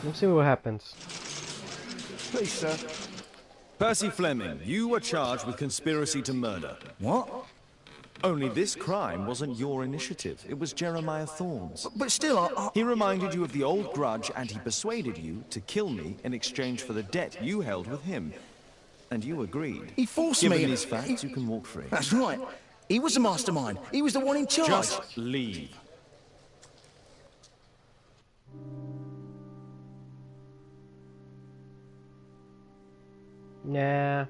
Let's see what happens.
Please, sir.
Percy Fleming, you were charged with conspiracy to murder.
What?
Only this crime wasn't your initiative. It was Jeremiah Thorne's.
But still,
He reminded you of the old grudge and he persuaded you to kill me in exchange for the debt you held with him. And you agreed.
He forced
Given
me.
these facts, you can walk free.
That's right. He was the mastermind. He was the one in charge.
Just leave.
Nah.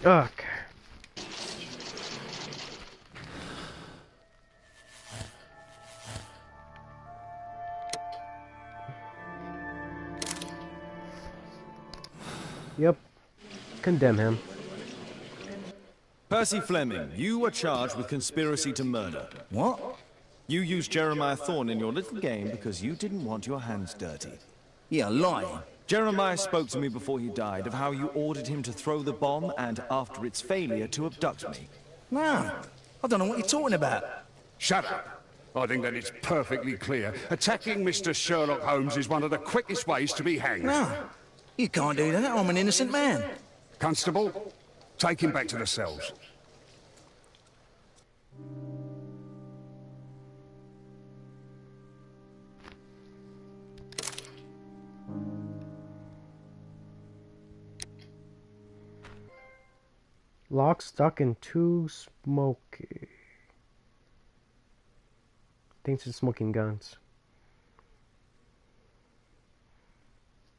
Okay. Yep. Condemn him.
Percy Fleming, you were charged with conspiracy to murder.
What?
You used Jeremiah Thorne in your little game because you didn't want your hands dirty.
Yeah, lying.
Jeremiah spoke to me before he died of how you ordered him to throw the bomb and, after its failure, to abduct me.
No, I don't know what you're talking about.
Shut up. I think that it's perfectly clear. Attacking Mr. Sherlock Holmes is one of the quickest ways to be hanged.
No, you can't do that. I'm an innocent man.
Constable, take him back to the cells.
Lock, stock, and too smoky. Thanks to smoking guns.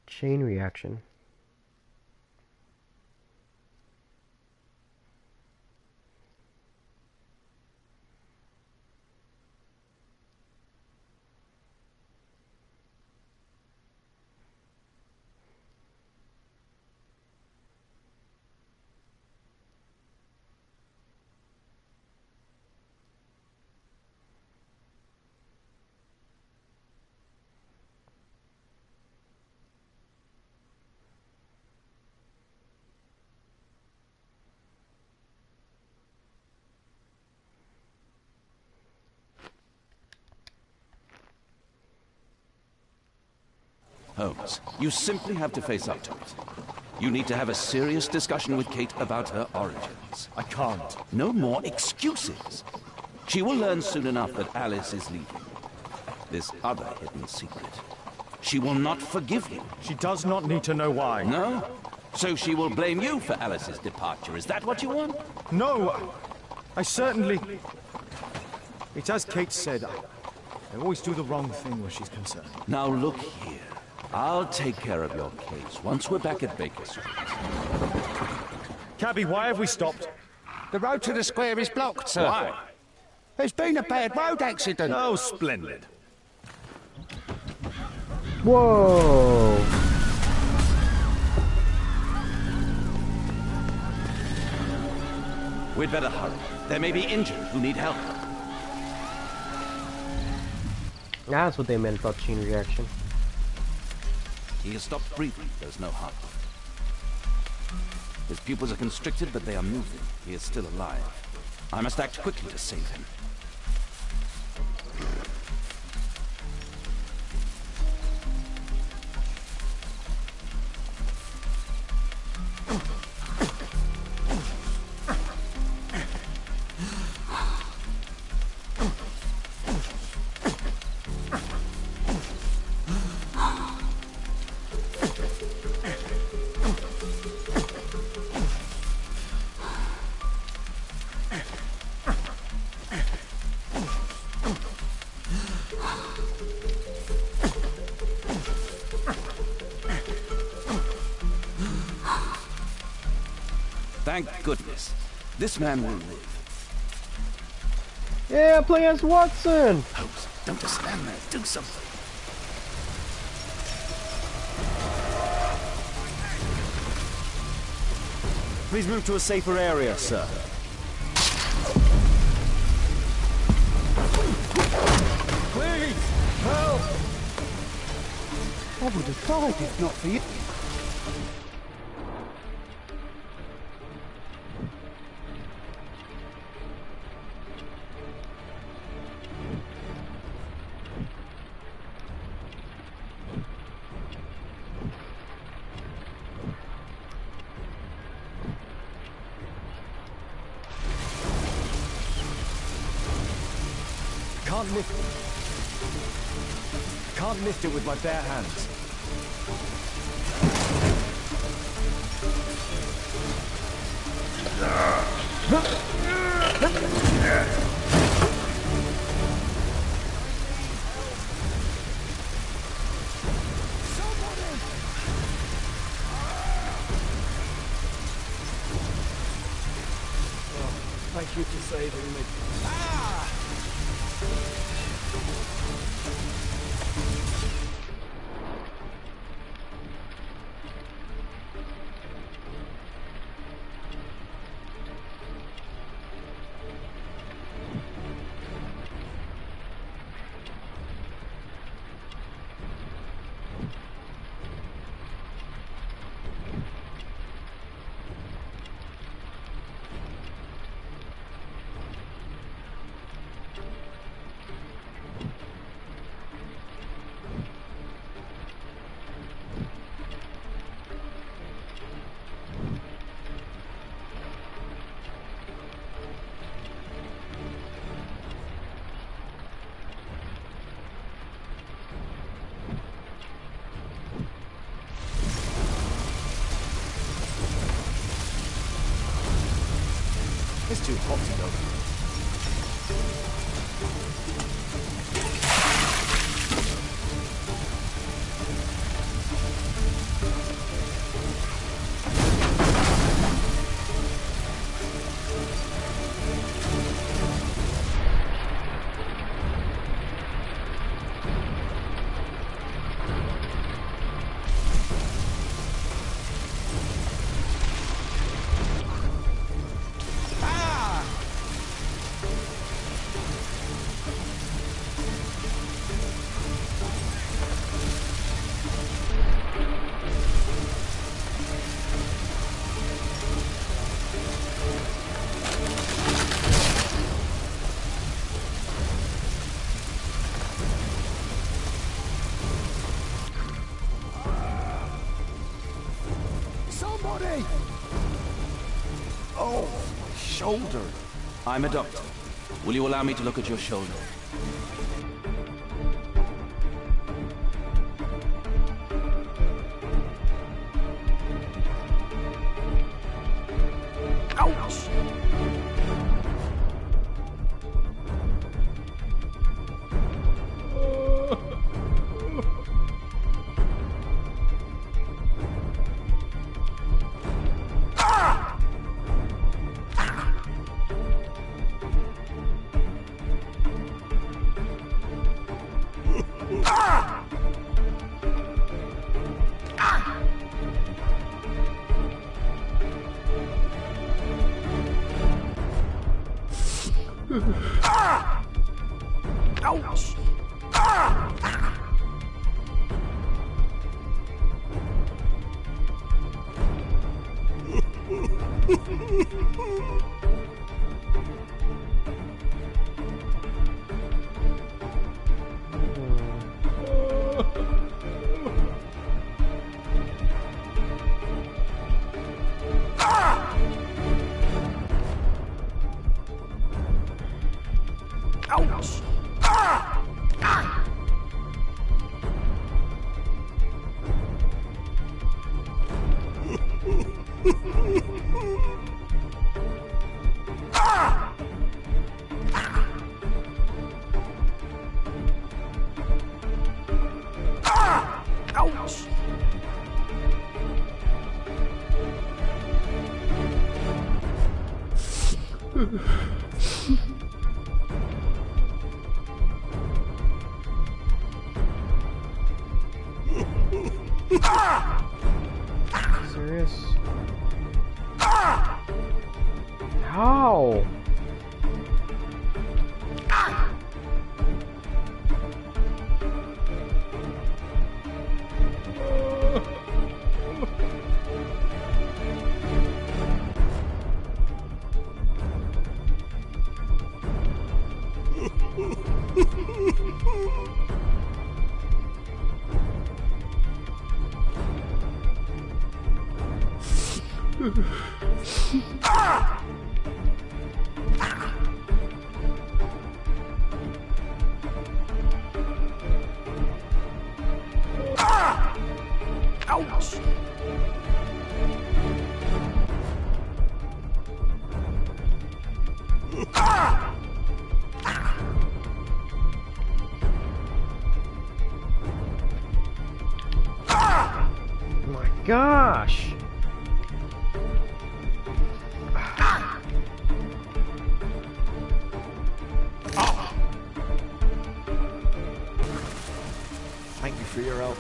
Chain reaction.
Holmes, you simply have to face up to it. You need to have a serious discussion with Kate about her origins.
I can't.
No more excuses. She will learn soon enough that Alice is leaving. This other hidden secret. She will not forgive you.
She does not need to know why.
No? So she will blame you for Alice's departure. Is that what you want?
No! I certainly... It's as Kate said, I always do the wrong thing where she's concerned.
Now look here. I'll take care of your case once we're back at Baker Street.
Cabby, why have we stopped?
The road to the square is blocked, sir.
Why?
There's been a bad road accident.
Oh, splendid.
Whoa!
We'd better hurry. There may be injured who need help.
That's what they meant about chain reaction.
He has stopped breathing. There's no heart. His pupils are constricted, but they are moving. He is still alive. I must act quickly to save him. Thank goodness. This man will live.
Yeah, play as Watson!
Holmes, don't just stand there. Do something.
Please move to a safer area, sir. Please! Help!
I would have died if not for you.
Can't lift it with my bare hands.
Thank you for saving me.
It's too hot to go.
body!
Oh, my shoulder. I'm a doctor. Will you allow me to look at your shoulder?
Ouch! Ouch! Ouch! Ouch!
Serious? How?
Ouch!
My gosh!
Thank you for your help.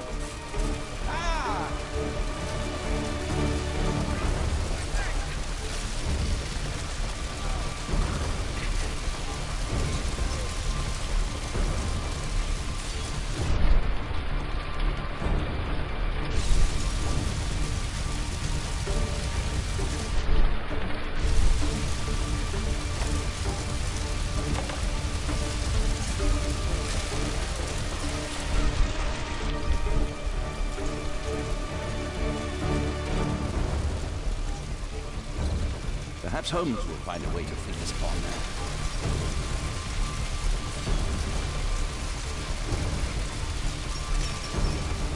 Perhaps Holmes will find a way to free this pawn now.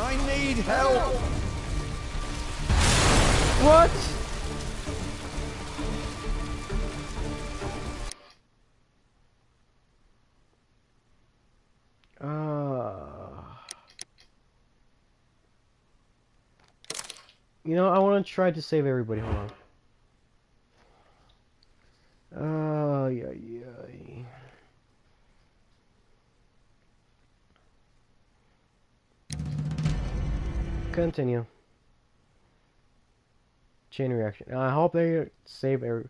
I need help!
What? You know, I want to try to save everybody. Hold on. Yeah, yeah. Continue. Chain reaction. I hope they save every.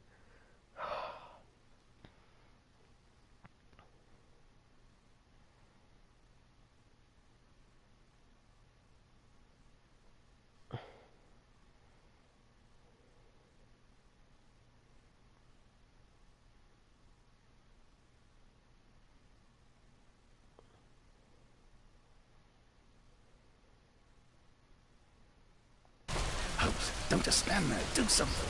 Holmes, Don't just stand there. Do something.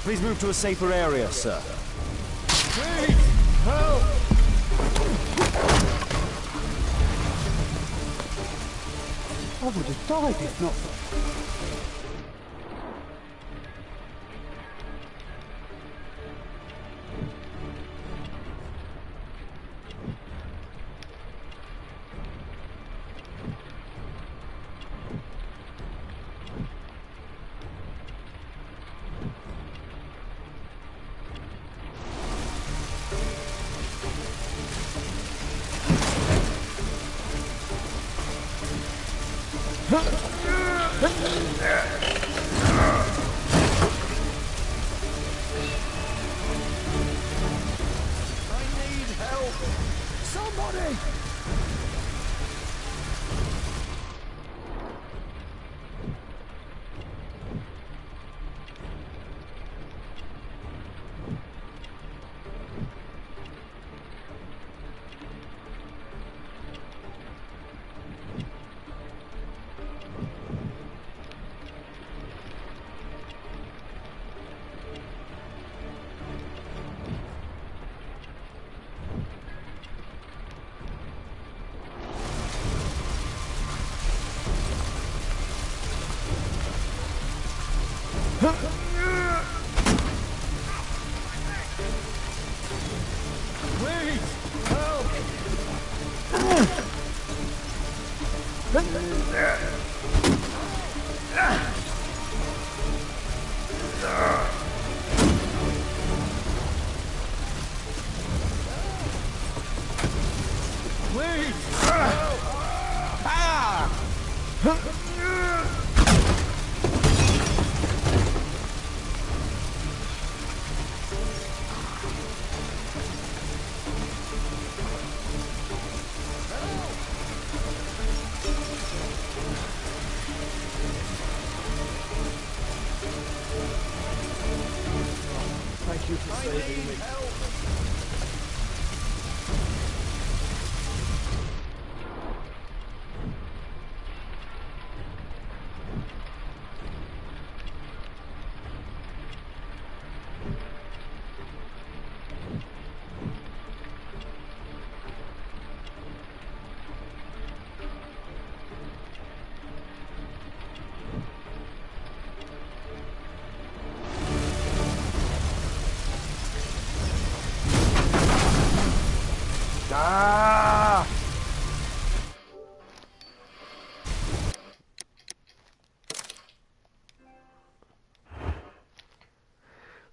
Please move to a safer area, sir.
Please, help!
I would have died if not for...
Thank you for saving me.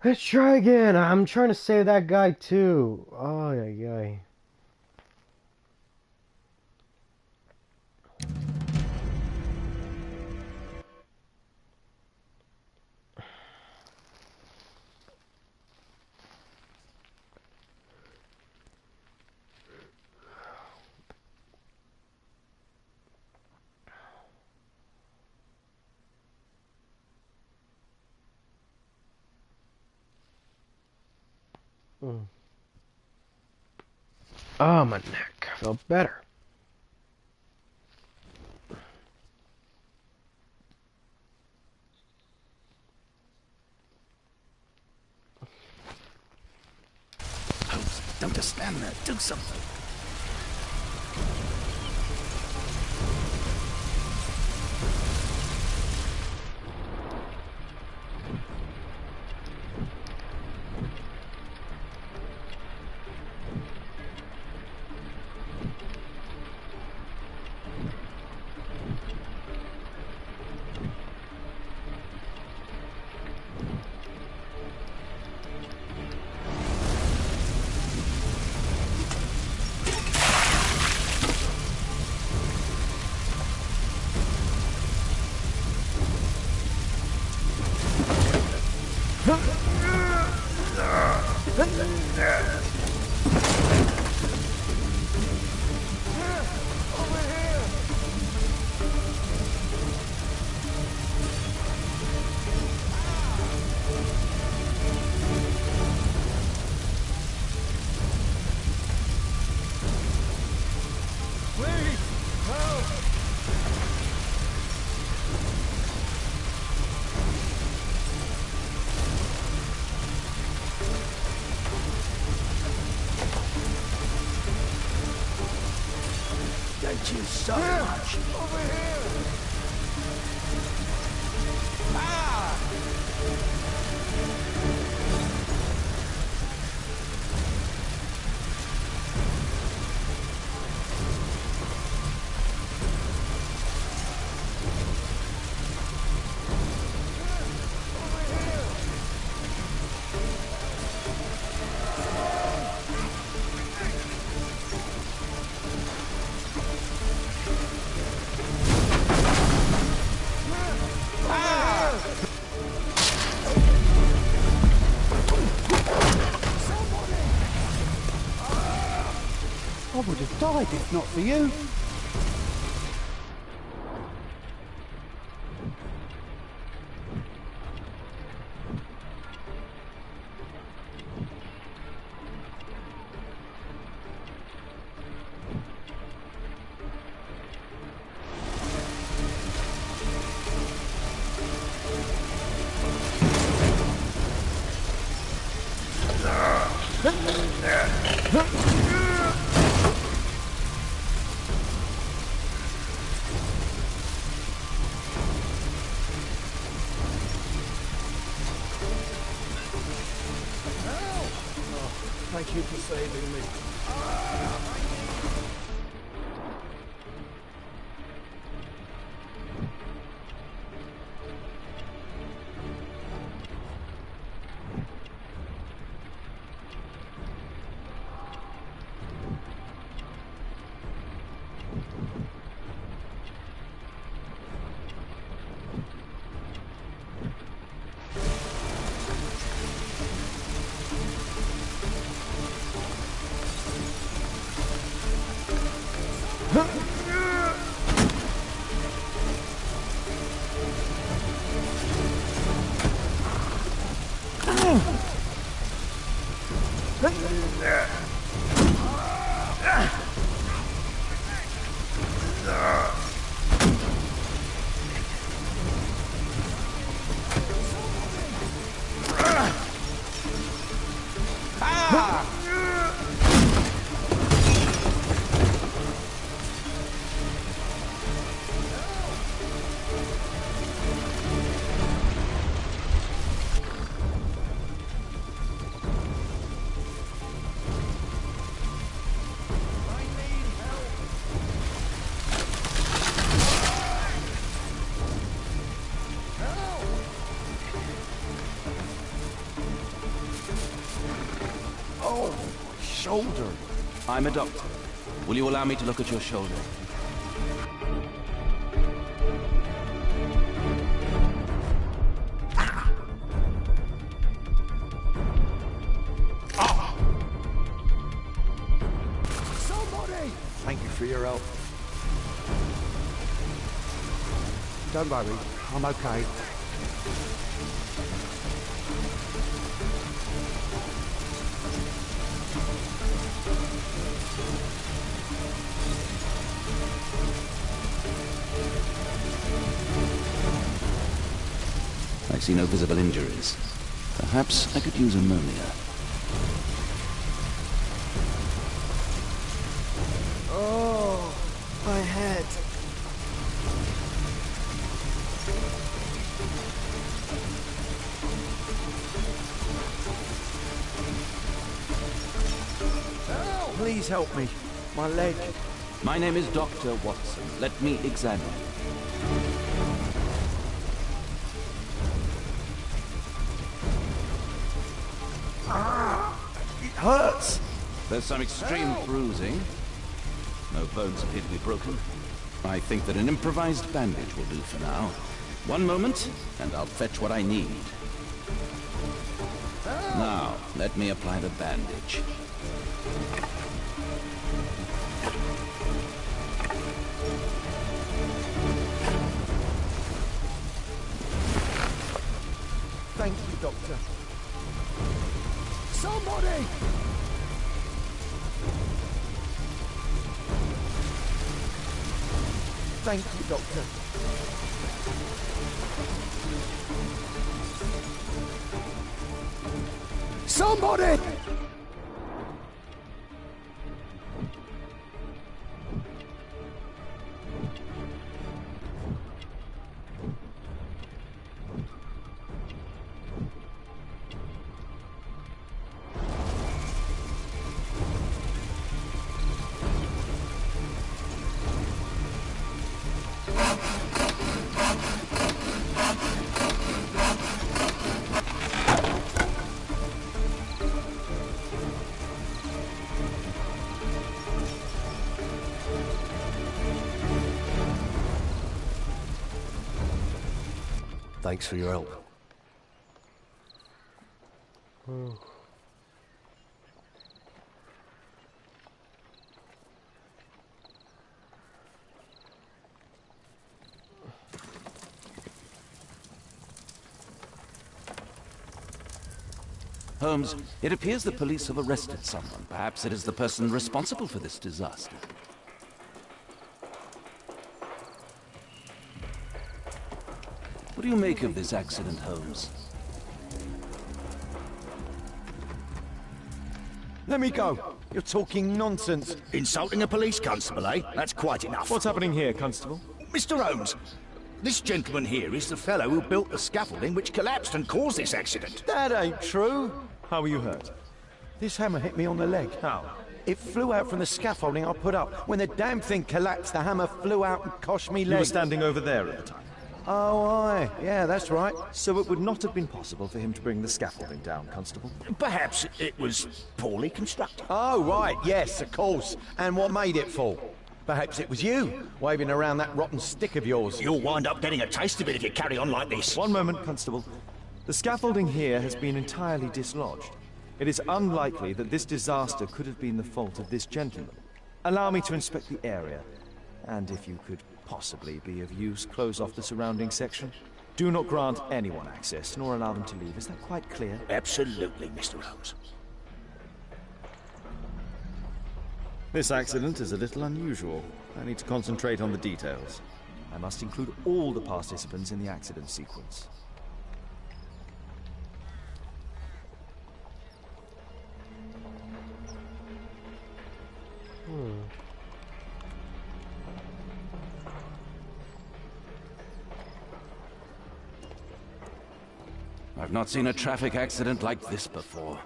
Let's try again. I'm trying to save that guy too. Oh yeah, yeah. Oh, my neck. I feel better.
Don't just stand there. Do something.
hate you so much.
Over here!
I would have died if not for you.
Thank you for saving me.
Shoulder. I'm a doctor. Will you allow me to look at your shoulder?
Somebody!
Thank you for your help. Don't worry, I'm okay.
I see no visible injuries. Perhaps I could use ammonia.
Oh, my head.
Please help me. My leg.
My name is Dr. Watson. Let me examine.
It hurts.
There's some extreme bruising. No bones appear to be broken. I think that an improvised bandage will do for now. One moment, and I'll fetch what I need. Now, let me apply the bandage.
Thank you, Doctor. Somebody! Thank you, Doctor. Somebody!
Thanks for your help.
Holmes, it appears the police have arrested someone. Perhaps it is the person responsible for this disaster. What do you make of this accident, Holmes?
Let me go. You're talking nonsense.
Insulting a police constable, eh? That's quite enough.
What's happening here, Constable?
Mr. Holmes, this gentleman here is the fellow who built the scaffolding which collapsed and caused this accident.
That ain't true. How were you hurt?
This hammer hit me on the leg.
How?
It flew out from the scaffolding I put up. When the damn thing collapsed, the hammer flew out and cost me
You
leg.
were standing over there at the time.
Oh, aye. Yeah, that's right.
So it would not have been possible for him to bring the scaffolding down, Constable?
Perhaps it was poorly constructed.
Oh, right. Yes, of course. And what made it fall? Perhaps it was you, waving around that rotten stick of yours.
You'll wind up getting a taste of it if you carry on like this.
One moment, Constable. The scaffolding here has been entirely dislodged. It is unlikely that this disaster could have been the fault of this gentleman. Allow me to inspect the area, and if you could possibly be of use, close off the surrounding section. Do not grant anyone access, nor allow them to leave. Is that quite clear?
Absolutely, Mr. Holmes.
This accident is a little unusual. I need to concentrate on the details. I must include all the participants in the accident sequence.
I've not seen a traffic accident like this before.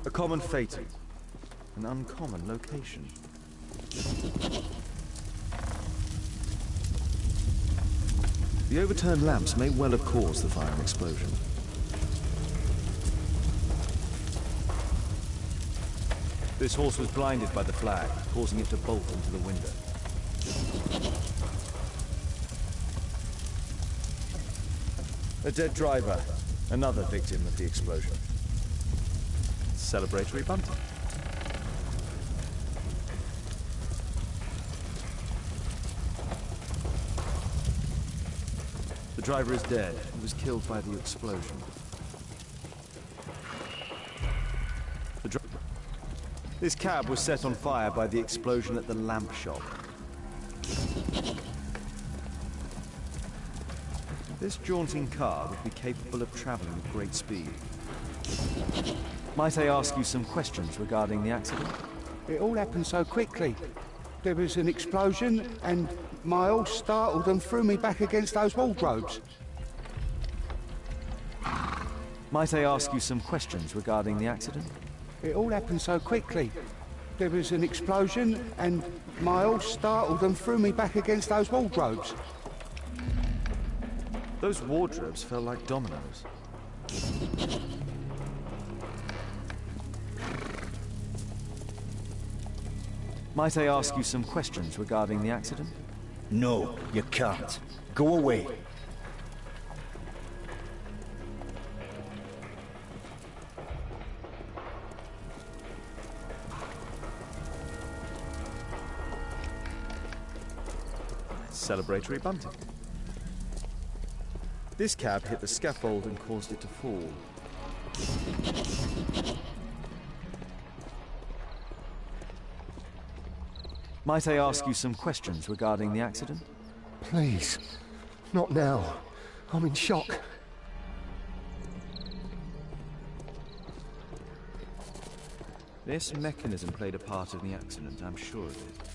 A common fatal. An uncommon location. The overturned lamps may well have caused the fire and explosion. This horse was blinded by the flag, causing it to bolt into the window. A dead driver, another victim of the explosion. Celebratory bunting. The driver is dead. He was killed by the explosion. This cab was set on fire by the explosion at the lamp shop. This jaunting car would be capable of traveling at great speed. Might I ask you some questions regarding the accident?
It all happened so quickly. There was an explosion, and my horse startled and threw me back against those wardrobes.
Might I ask you some questions regarding the accident?
It all happened so quickly. There was an explosion, and my horse startled and threw me back against those wardrobes.
Those wardrobes fell like dominoes. Might I ask you some questions regarding the accident?
No, you can't. Go away.
Celebratory bunting. This cab hit the scaffold and caused it to fall. Might I ask you some questions regarding the accident?
Please, not now. I'm in shock.
This mechanism played a part in the accident, I'm sure of it.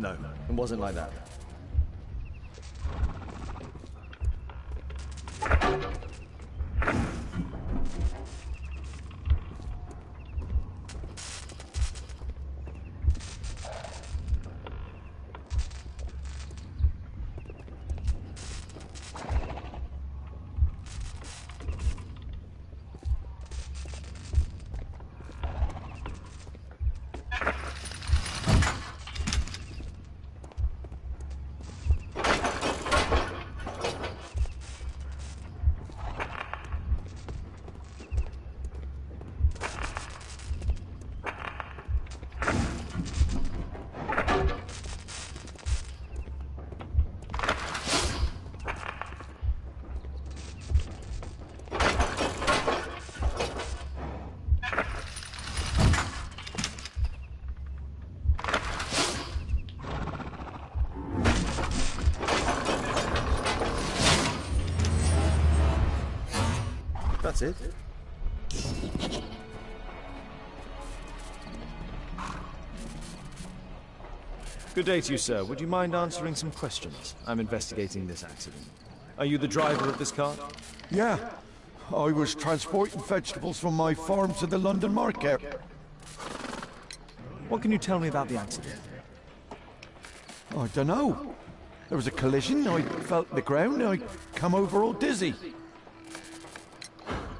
No, it wasn't like that. That's it. Good day to you, sir. Would you mind answering some questions? I'm investigating this accident. Are you the driver of this car?
Yeah. I was transporting vegetables from my farm to the London market.
What can you tell me about the accident?
I don't know. There was a collision, I felt the ground, I come over all dizzy.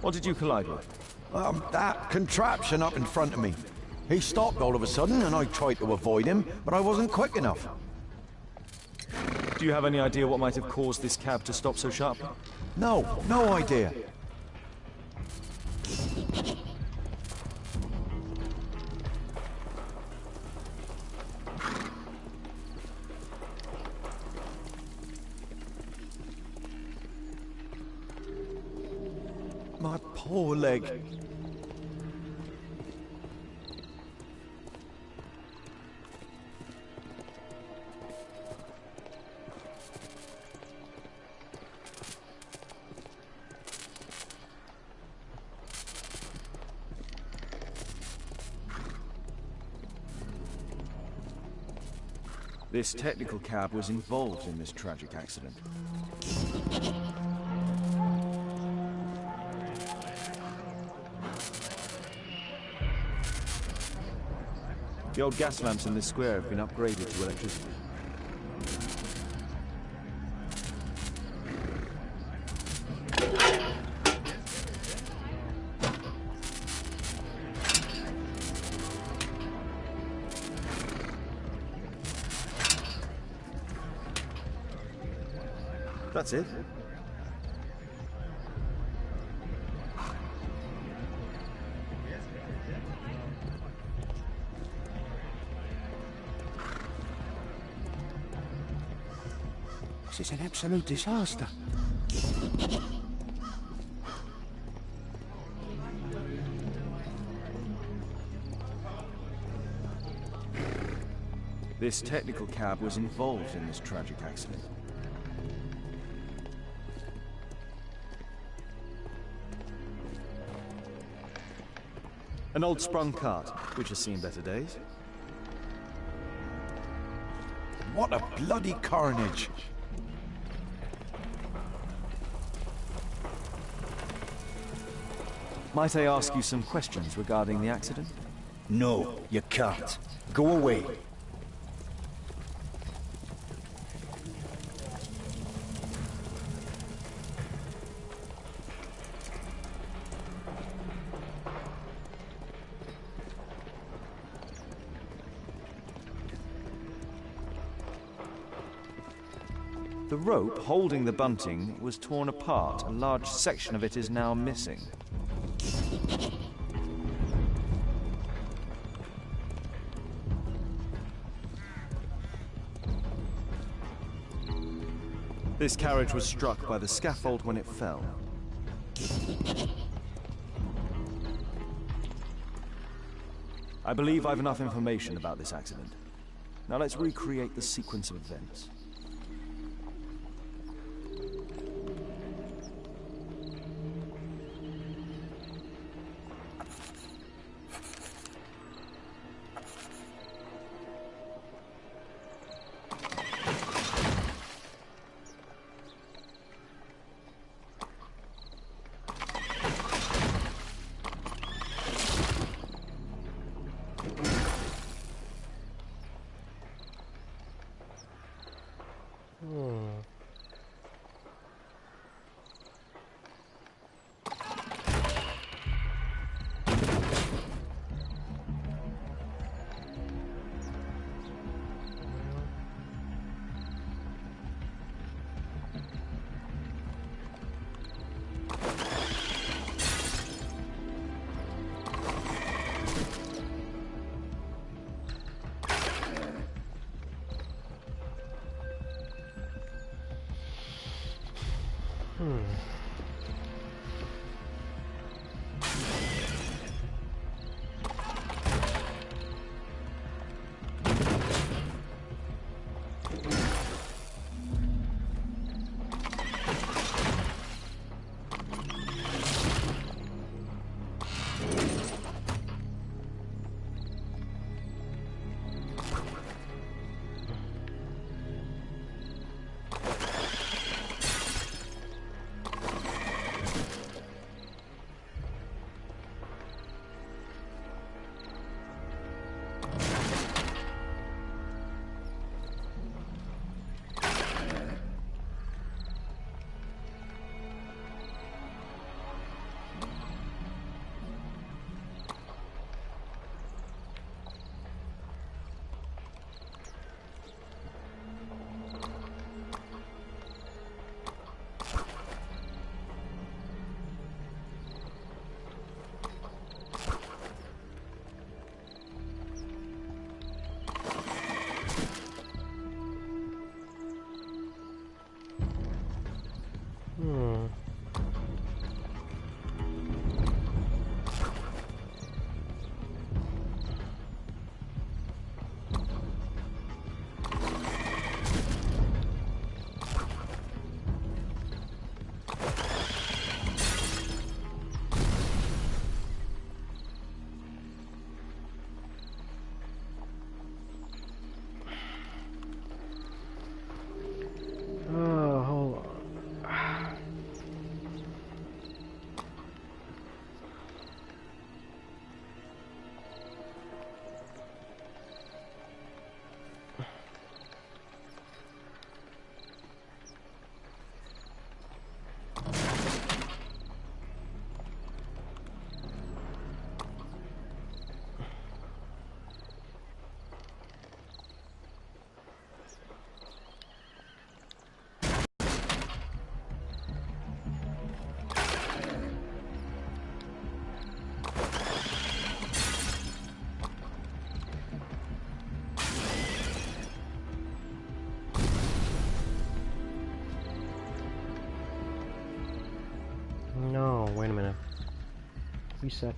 What did you collide with?
That contraption up in front of me. He stopped all of a sudden and I tried to avoid him, but I wasn't quick enough.
Do you have any idea what might have caused this cab to stop so sharply?
No, no idea. My poor leg.
This technical cab was involved in this tragic accident. The old gas lamps in this square have been upgraded to electricity. That's it.
This is an absolute disaster.
This technical cab was involved in this tragic accident. An old sprung cart, which has seen better days.
What a bloody carnage!
Might I ask you some questions regarding the accident?
No, you can't. Go away.
The rope holding the bunting was torn apart. A large section of it is now missing. This carriage was struck by the scaffold when it fell. I believe I've enough information about this accident. Now let's recreate the sequence of events.
Reset.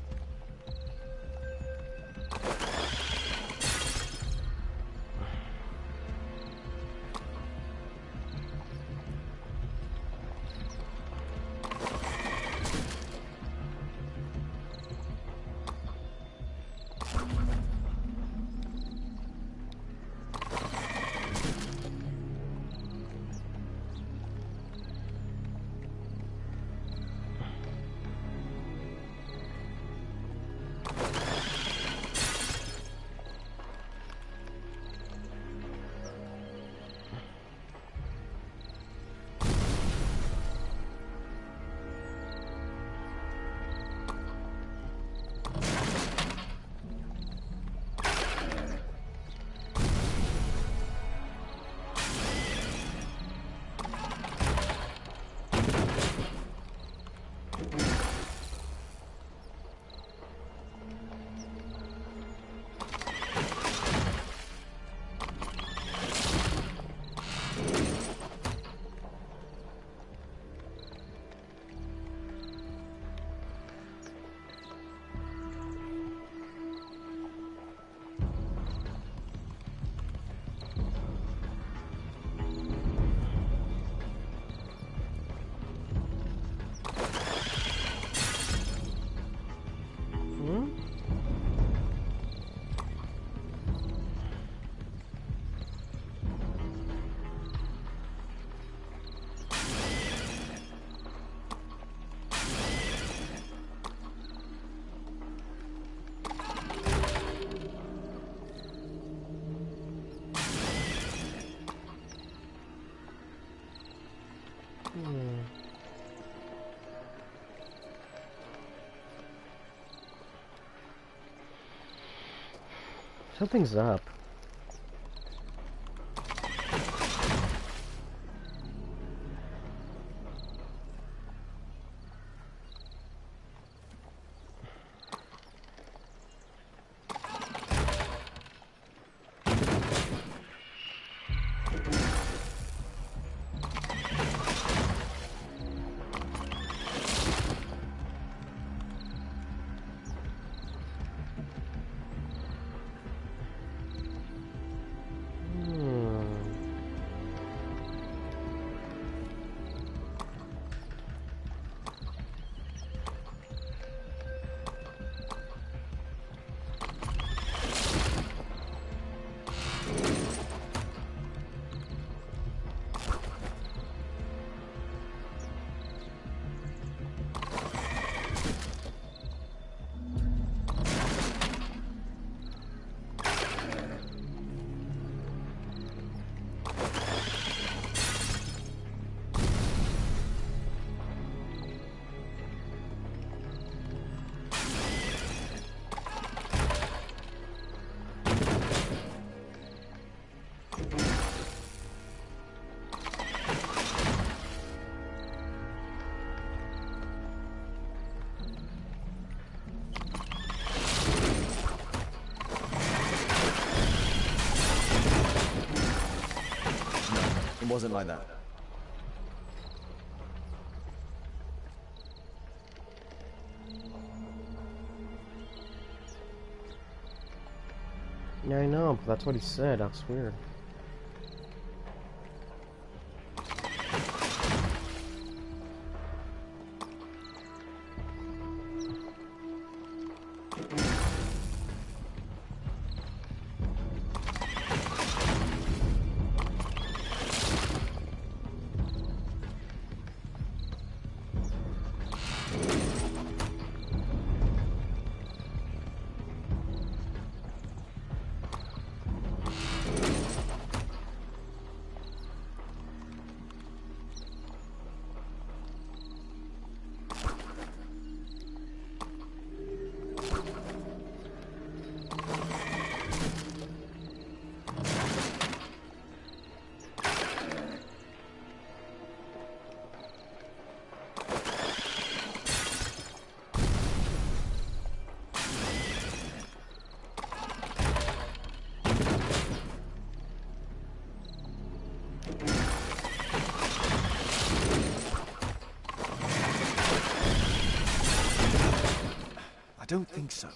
Something's up.
It wasn't like that.
Yeah, I know, but that's what he said. That's weird.
I don't think so.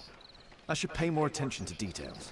I should pay more attention to details.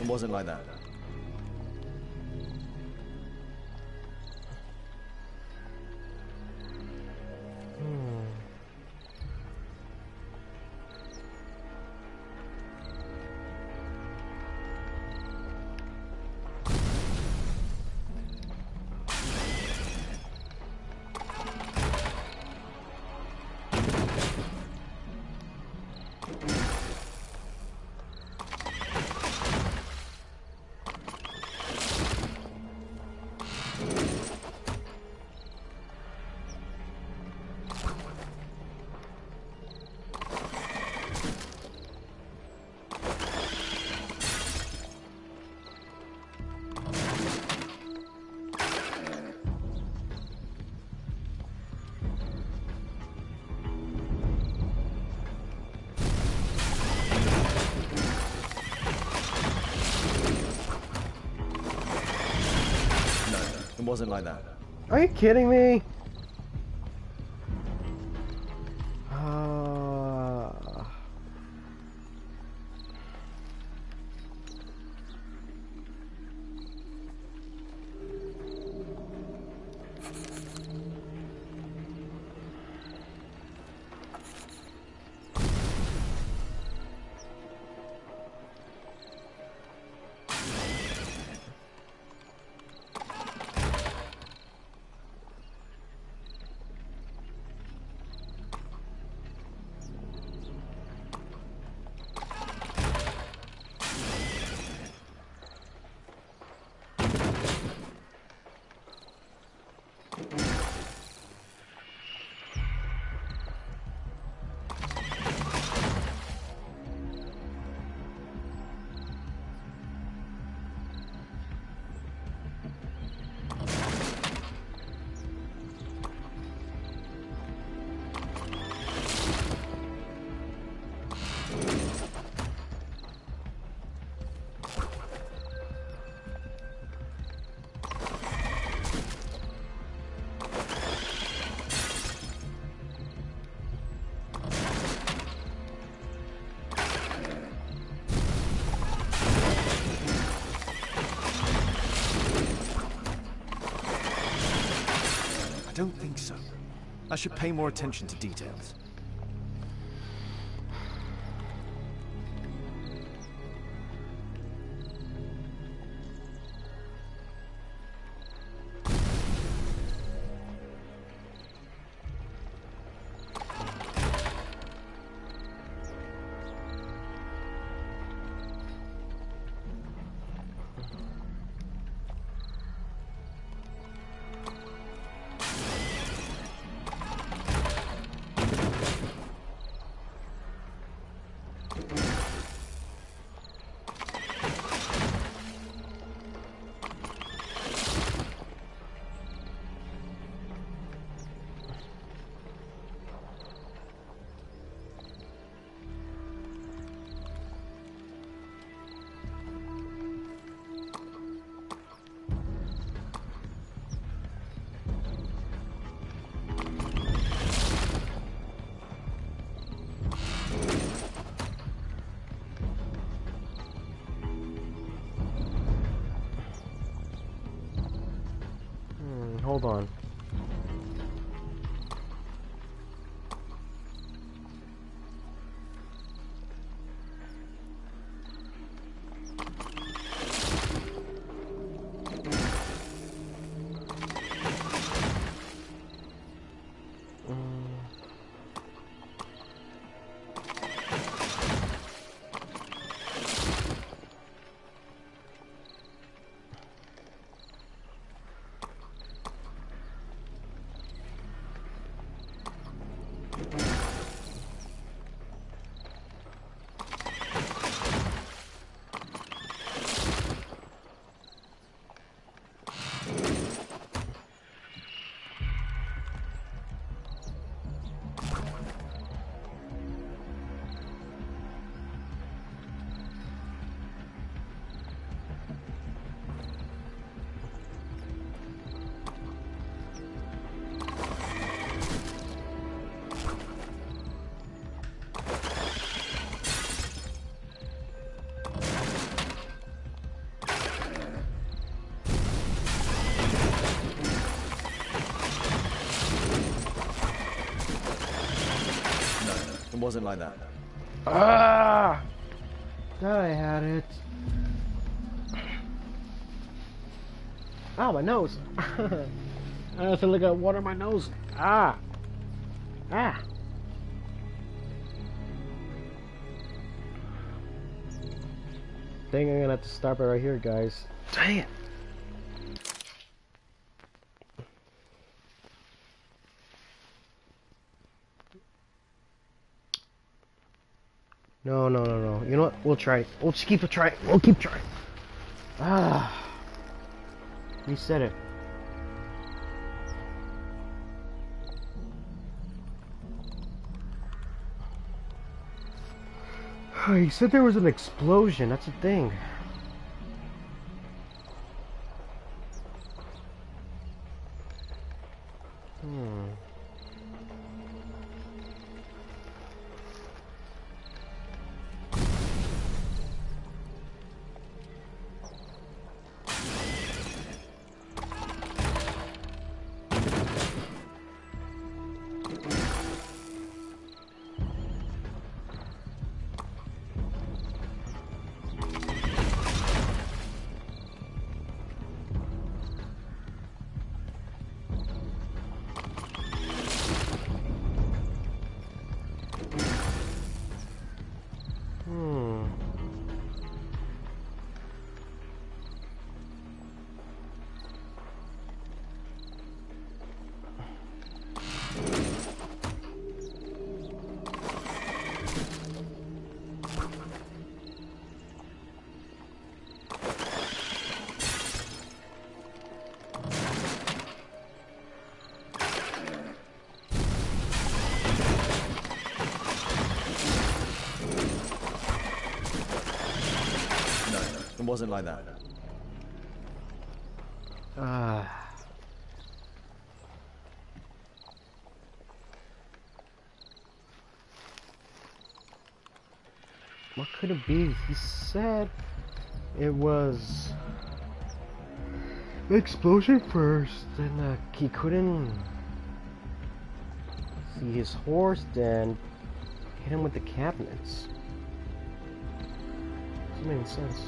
It wasn't like that. It wasn't like that.
Are you kidding me?
I don't think so. I should pay more attention to details.
Hold on.
wasn't like that.
Ah! Thought I had it. Oh, my nose. I have to look at water in my nose. Ah. Ah. Think I'm gonna have to stop it right here, guys. Dang it. No. You know what? We'll try. We'll just keep trying. We'll keep trying. Ah. Reset it. He said there was an explosion. That's a thing.
It wasn't like that.
What could it be? He said it was the explosion first, then he couldn't see his horse, then hit him with the cabinets. Doesn't make any sense.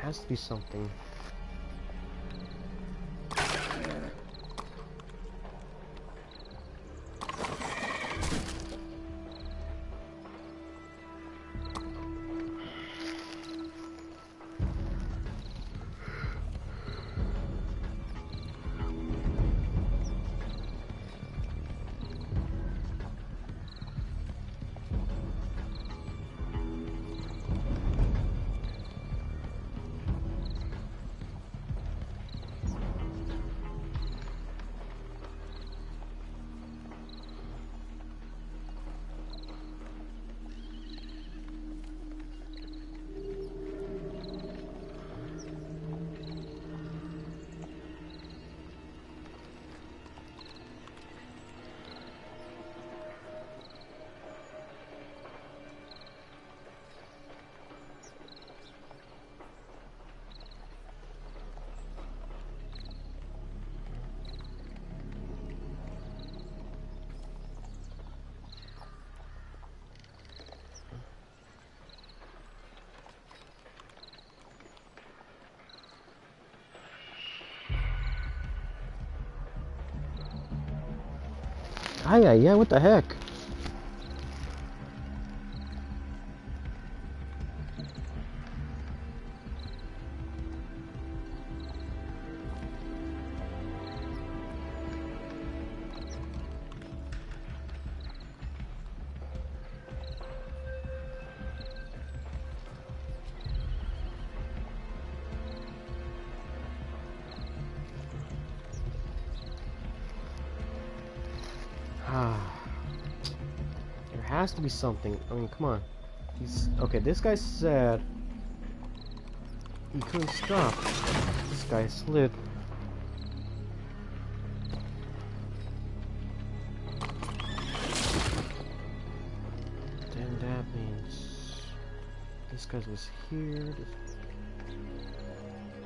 Has to be something. Yeah, what the heck? There has to be something. I mean, come on. He's okay. This guy said he couldn't stop. This guy slid. Then that means this guy was here.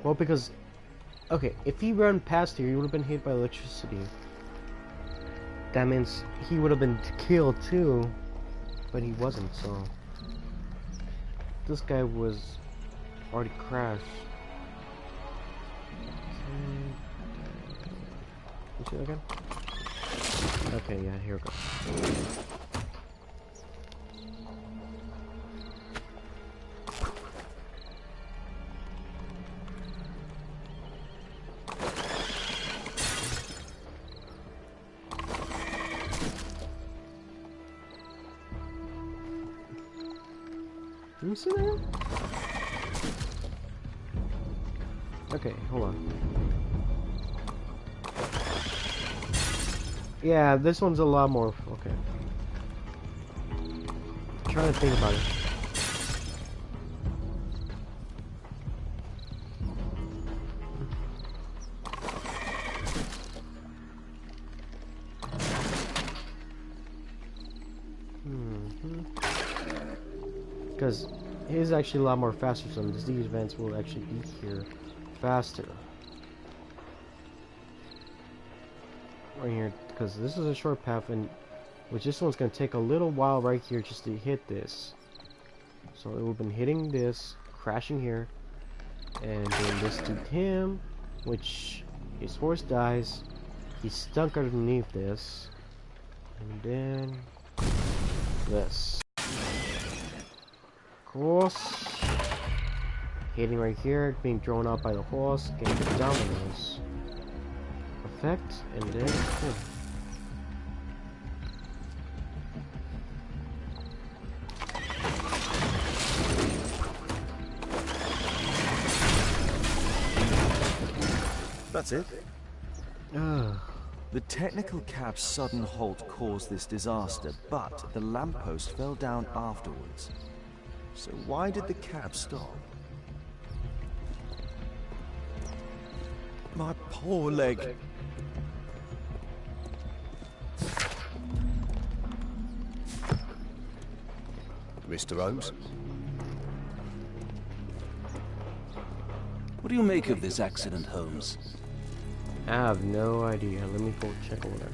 Well, because okay, if he ran past here, he would have been hit by electricity. That means he would have been killed too, but he wasn't, so this guy was already crashed. You see that again? Okay, yeah, here we go. Can you see that? Okay, hold on. Yeah, this one's a lot more. Okay. I'm trying to think about it. Because it is actually a lot more faster, so these events will actually be here faster. Right here, because this is a short path, and which this one's going to take a little while right here just to hit this. So it would have been hitting this, crashing here, and doing this to him, which his horse dies. He's stuck underneath this, and then this. Horse hitting right here, being thrown out by the horse, getting the dominoes effect, and then
That's it. The technical cab's sudden halt caused this disaster, but the lamppost fell down afterwards. So why did the cab stop?
My poor leg.
Mr. Holmes?
What do you make of this accident, Holmes?
I have no idea. Let me go check over there.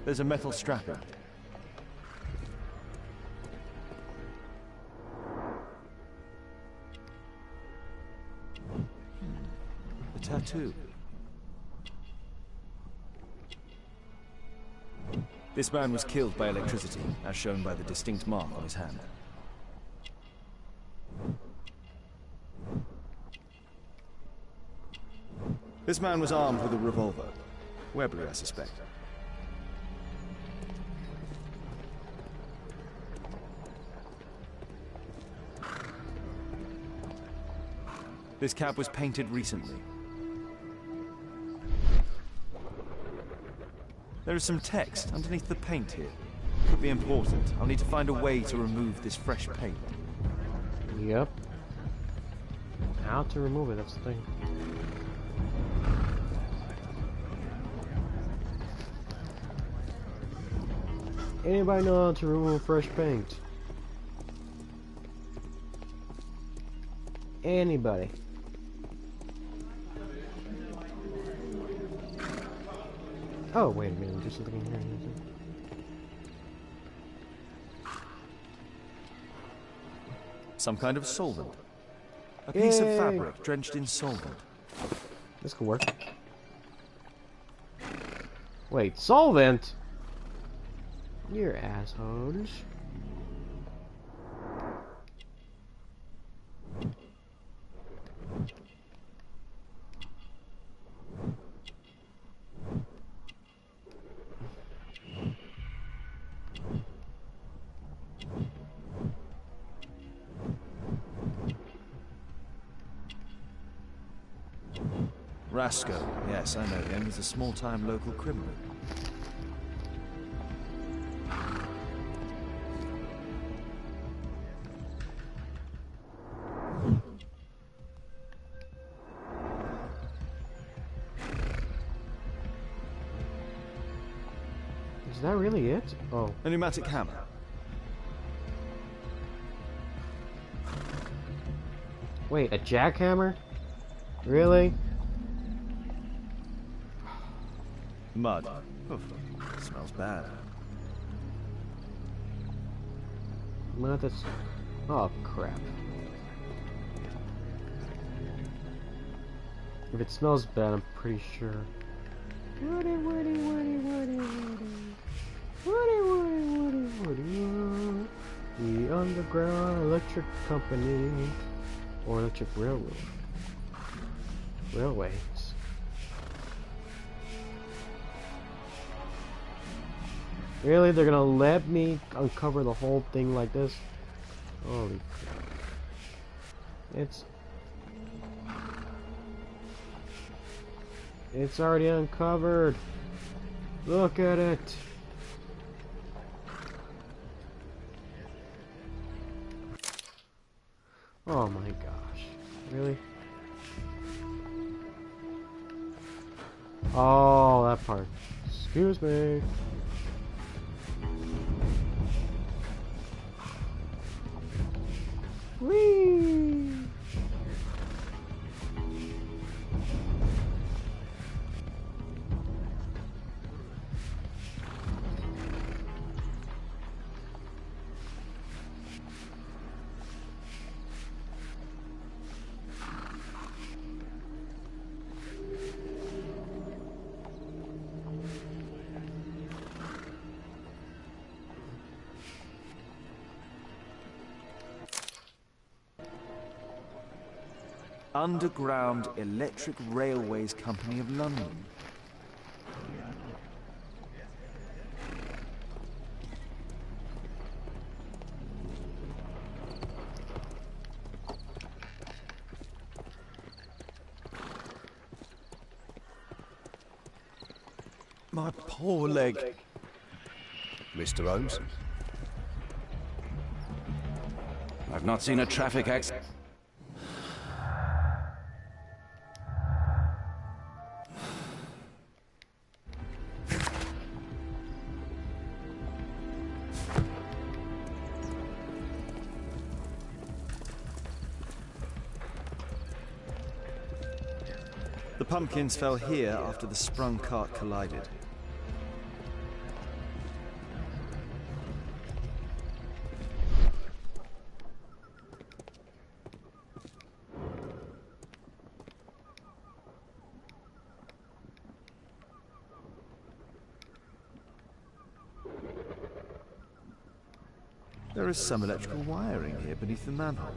There's a metal strapper. A tattoo. This man was killed by electricity, as shown by the distinct mark on his hand. This man was armed with a revolver. Webley, I suspect. This cab was painted recently. There is some text underneath the paint here. Could be important. I'll need to find a way to remove this fresh paint.
Yep. How to remove it, that's the thing. Anybody know how to remove fresh paint? Anybody? Oh, wait a minute, just looking here.
Some kind of solvent. A piece of
Yay.
fabric drenched in solvent.
This could work. Wait, solvent? You're assholes.
Rasco. Yes, I know him. He's a small-time local criminal.
Is that really it? Oh.
A pneumatic hammer.
Wait, a jackhammer? Really?
Mud. Oof, smells bad.
Mud that's... Oh, crap. If it smells bad, I'm pretty sure. Woody, woody, woody, woody, woody. Woody, woody, woody, woody. The Underground Electric Company. Or Electric Railroad. Railways. Really? They're gonna let me uncover the whole thing like this? Holy crap. It's already uncovered. Look at it. Oh my gosh. Really? Oh, that part. Excuse me. Whee!
Underground Electric Railways Company of London.
My poor leg.
Mr. Holmes?
I've not seen a traffic accident.
The pumpkins fell here after the sprung cart collided. There is some electrical wiring here beneath the manhole.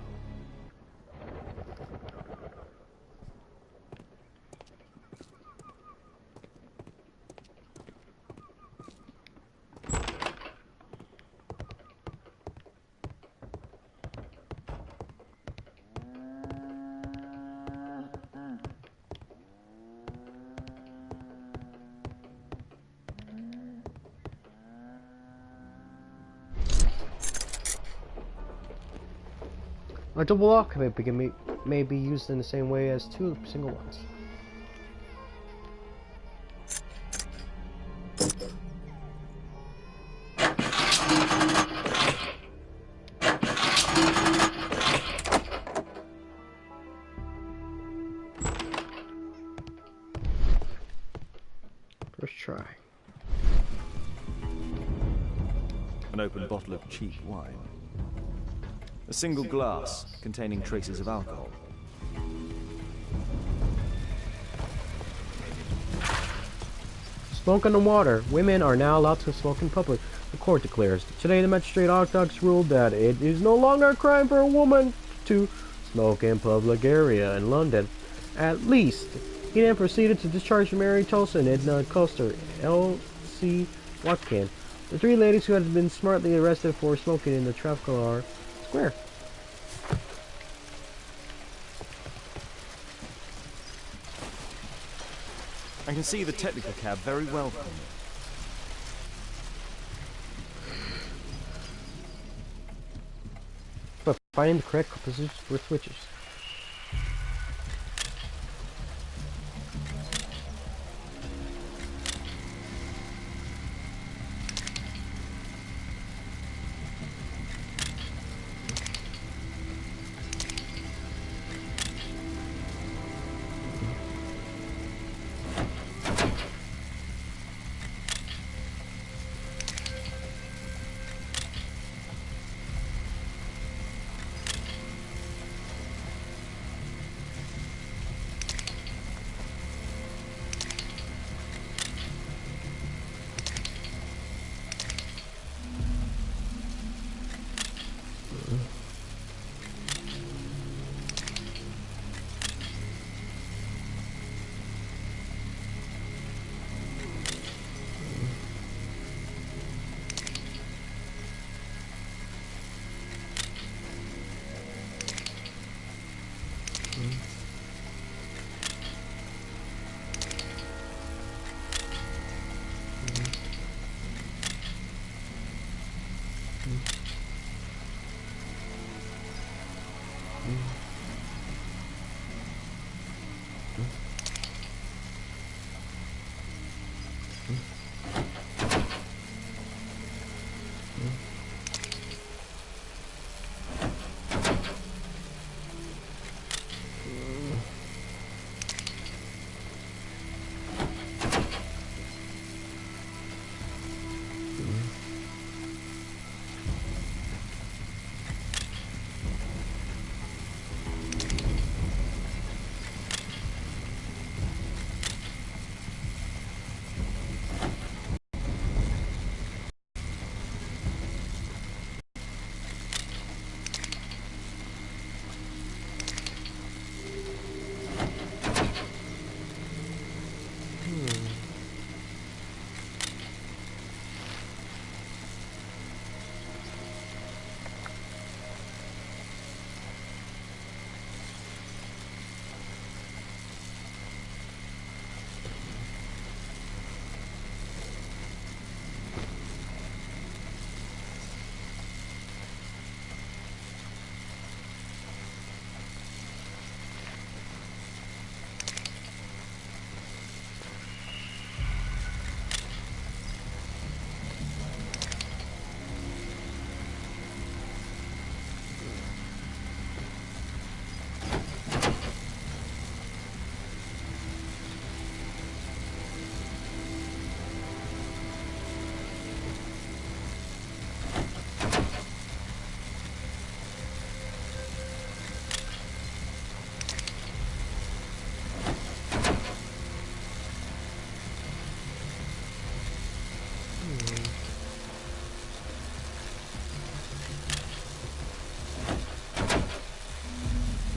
A double lock may be used in the same way as two single ones. First try.
An open bottle of cheap wine. A single glass containing traces of alcohol.
Smoke on the water. Women are now allowed to smoke in public, the court declares. Today, the magistrate Octox ruled that it is no longer a crime for a woman to smoke in public area in London. At least, he then proceeded to discharge Mary Tolson, Edna Coster, L.C. Watkin, the three ladies who had been smartly arrested for smoking in the Trafalgar Square.
I can see the technical cab very well from here.
But finding the correct positions for switches.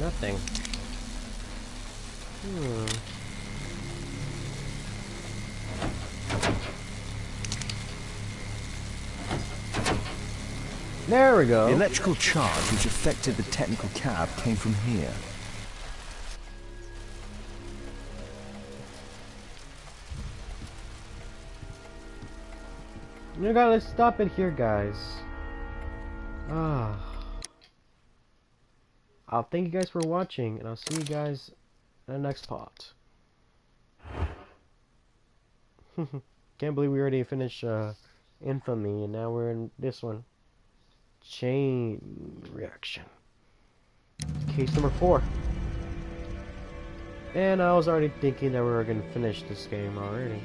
Nothing. There we go.
The electrical charge which affected the technical cab came from here.
You gotta stop it here, guys. I'll thank you guys for watching, and I'll see you guys in the next part. Can't believe we already finished Infamy, and now we're in this one. Chain Reaction. Case number 4. And I was already thinking that we were gonna finish this game already.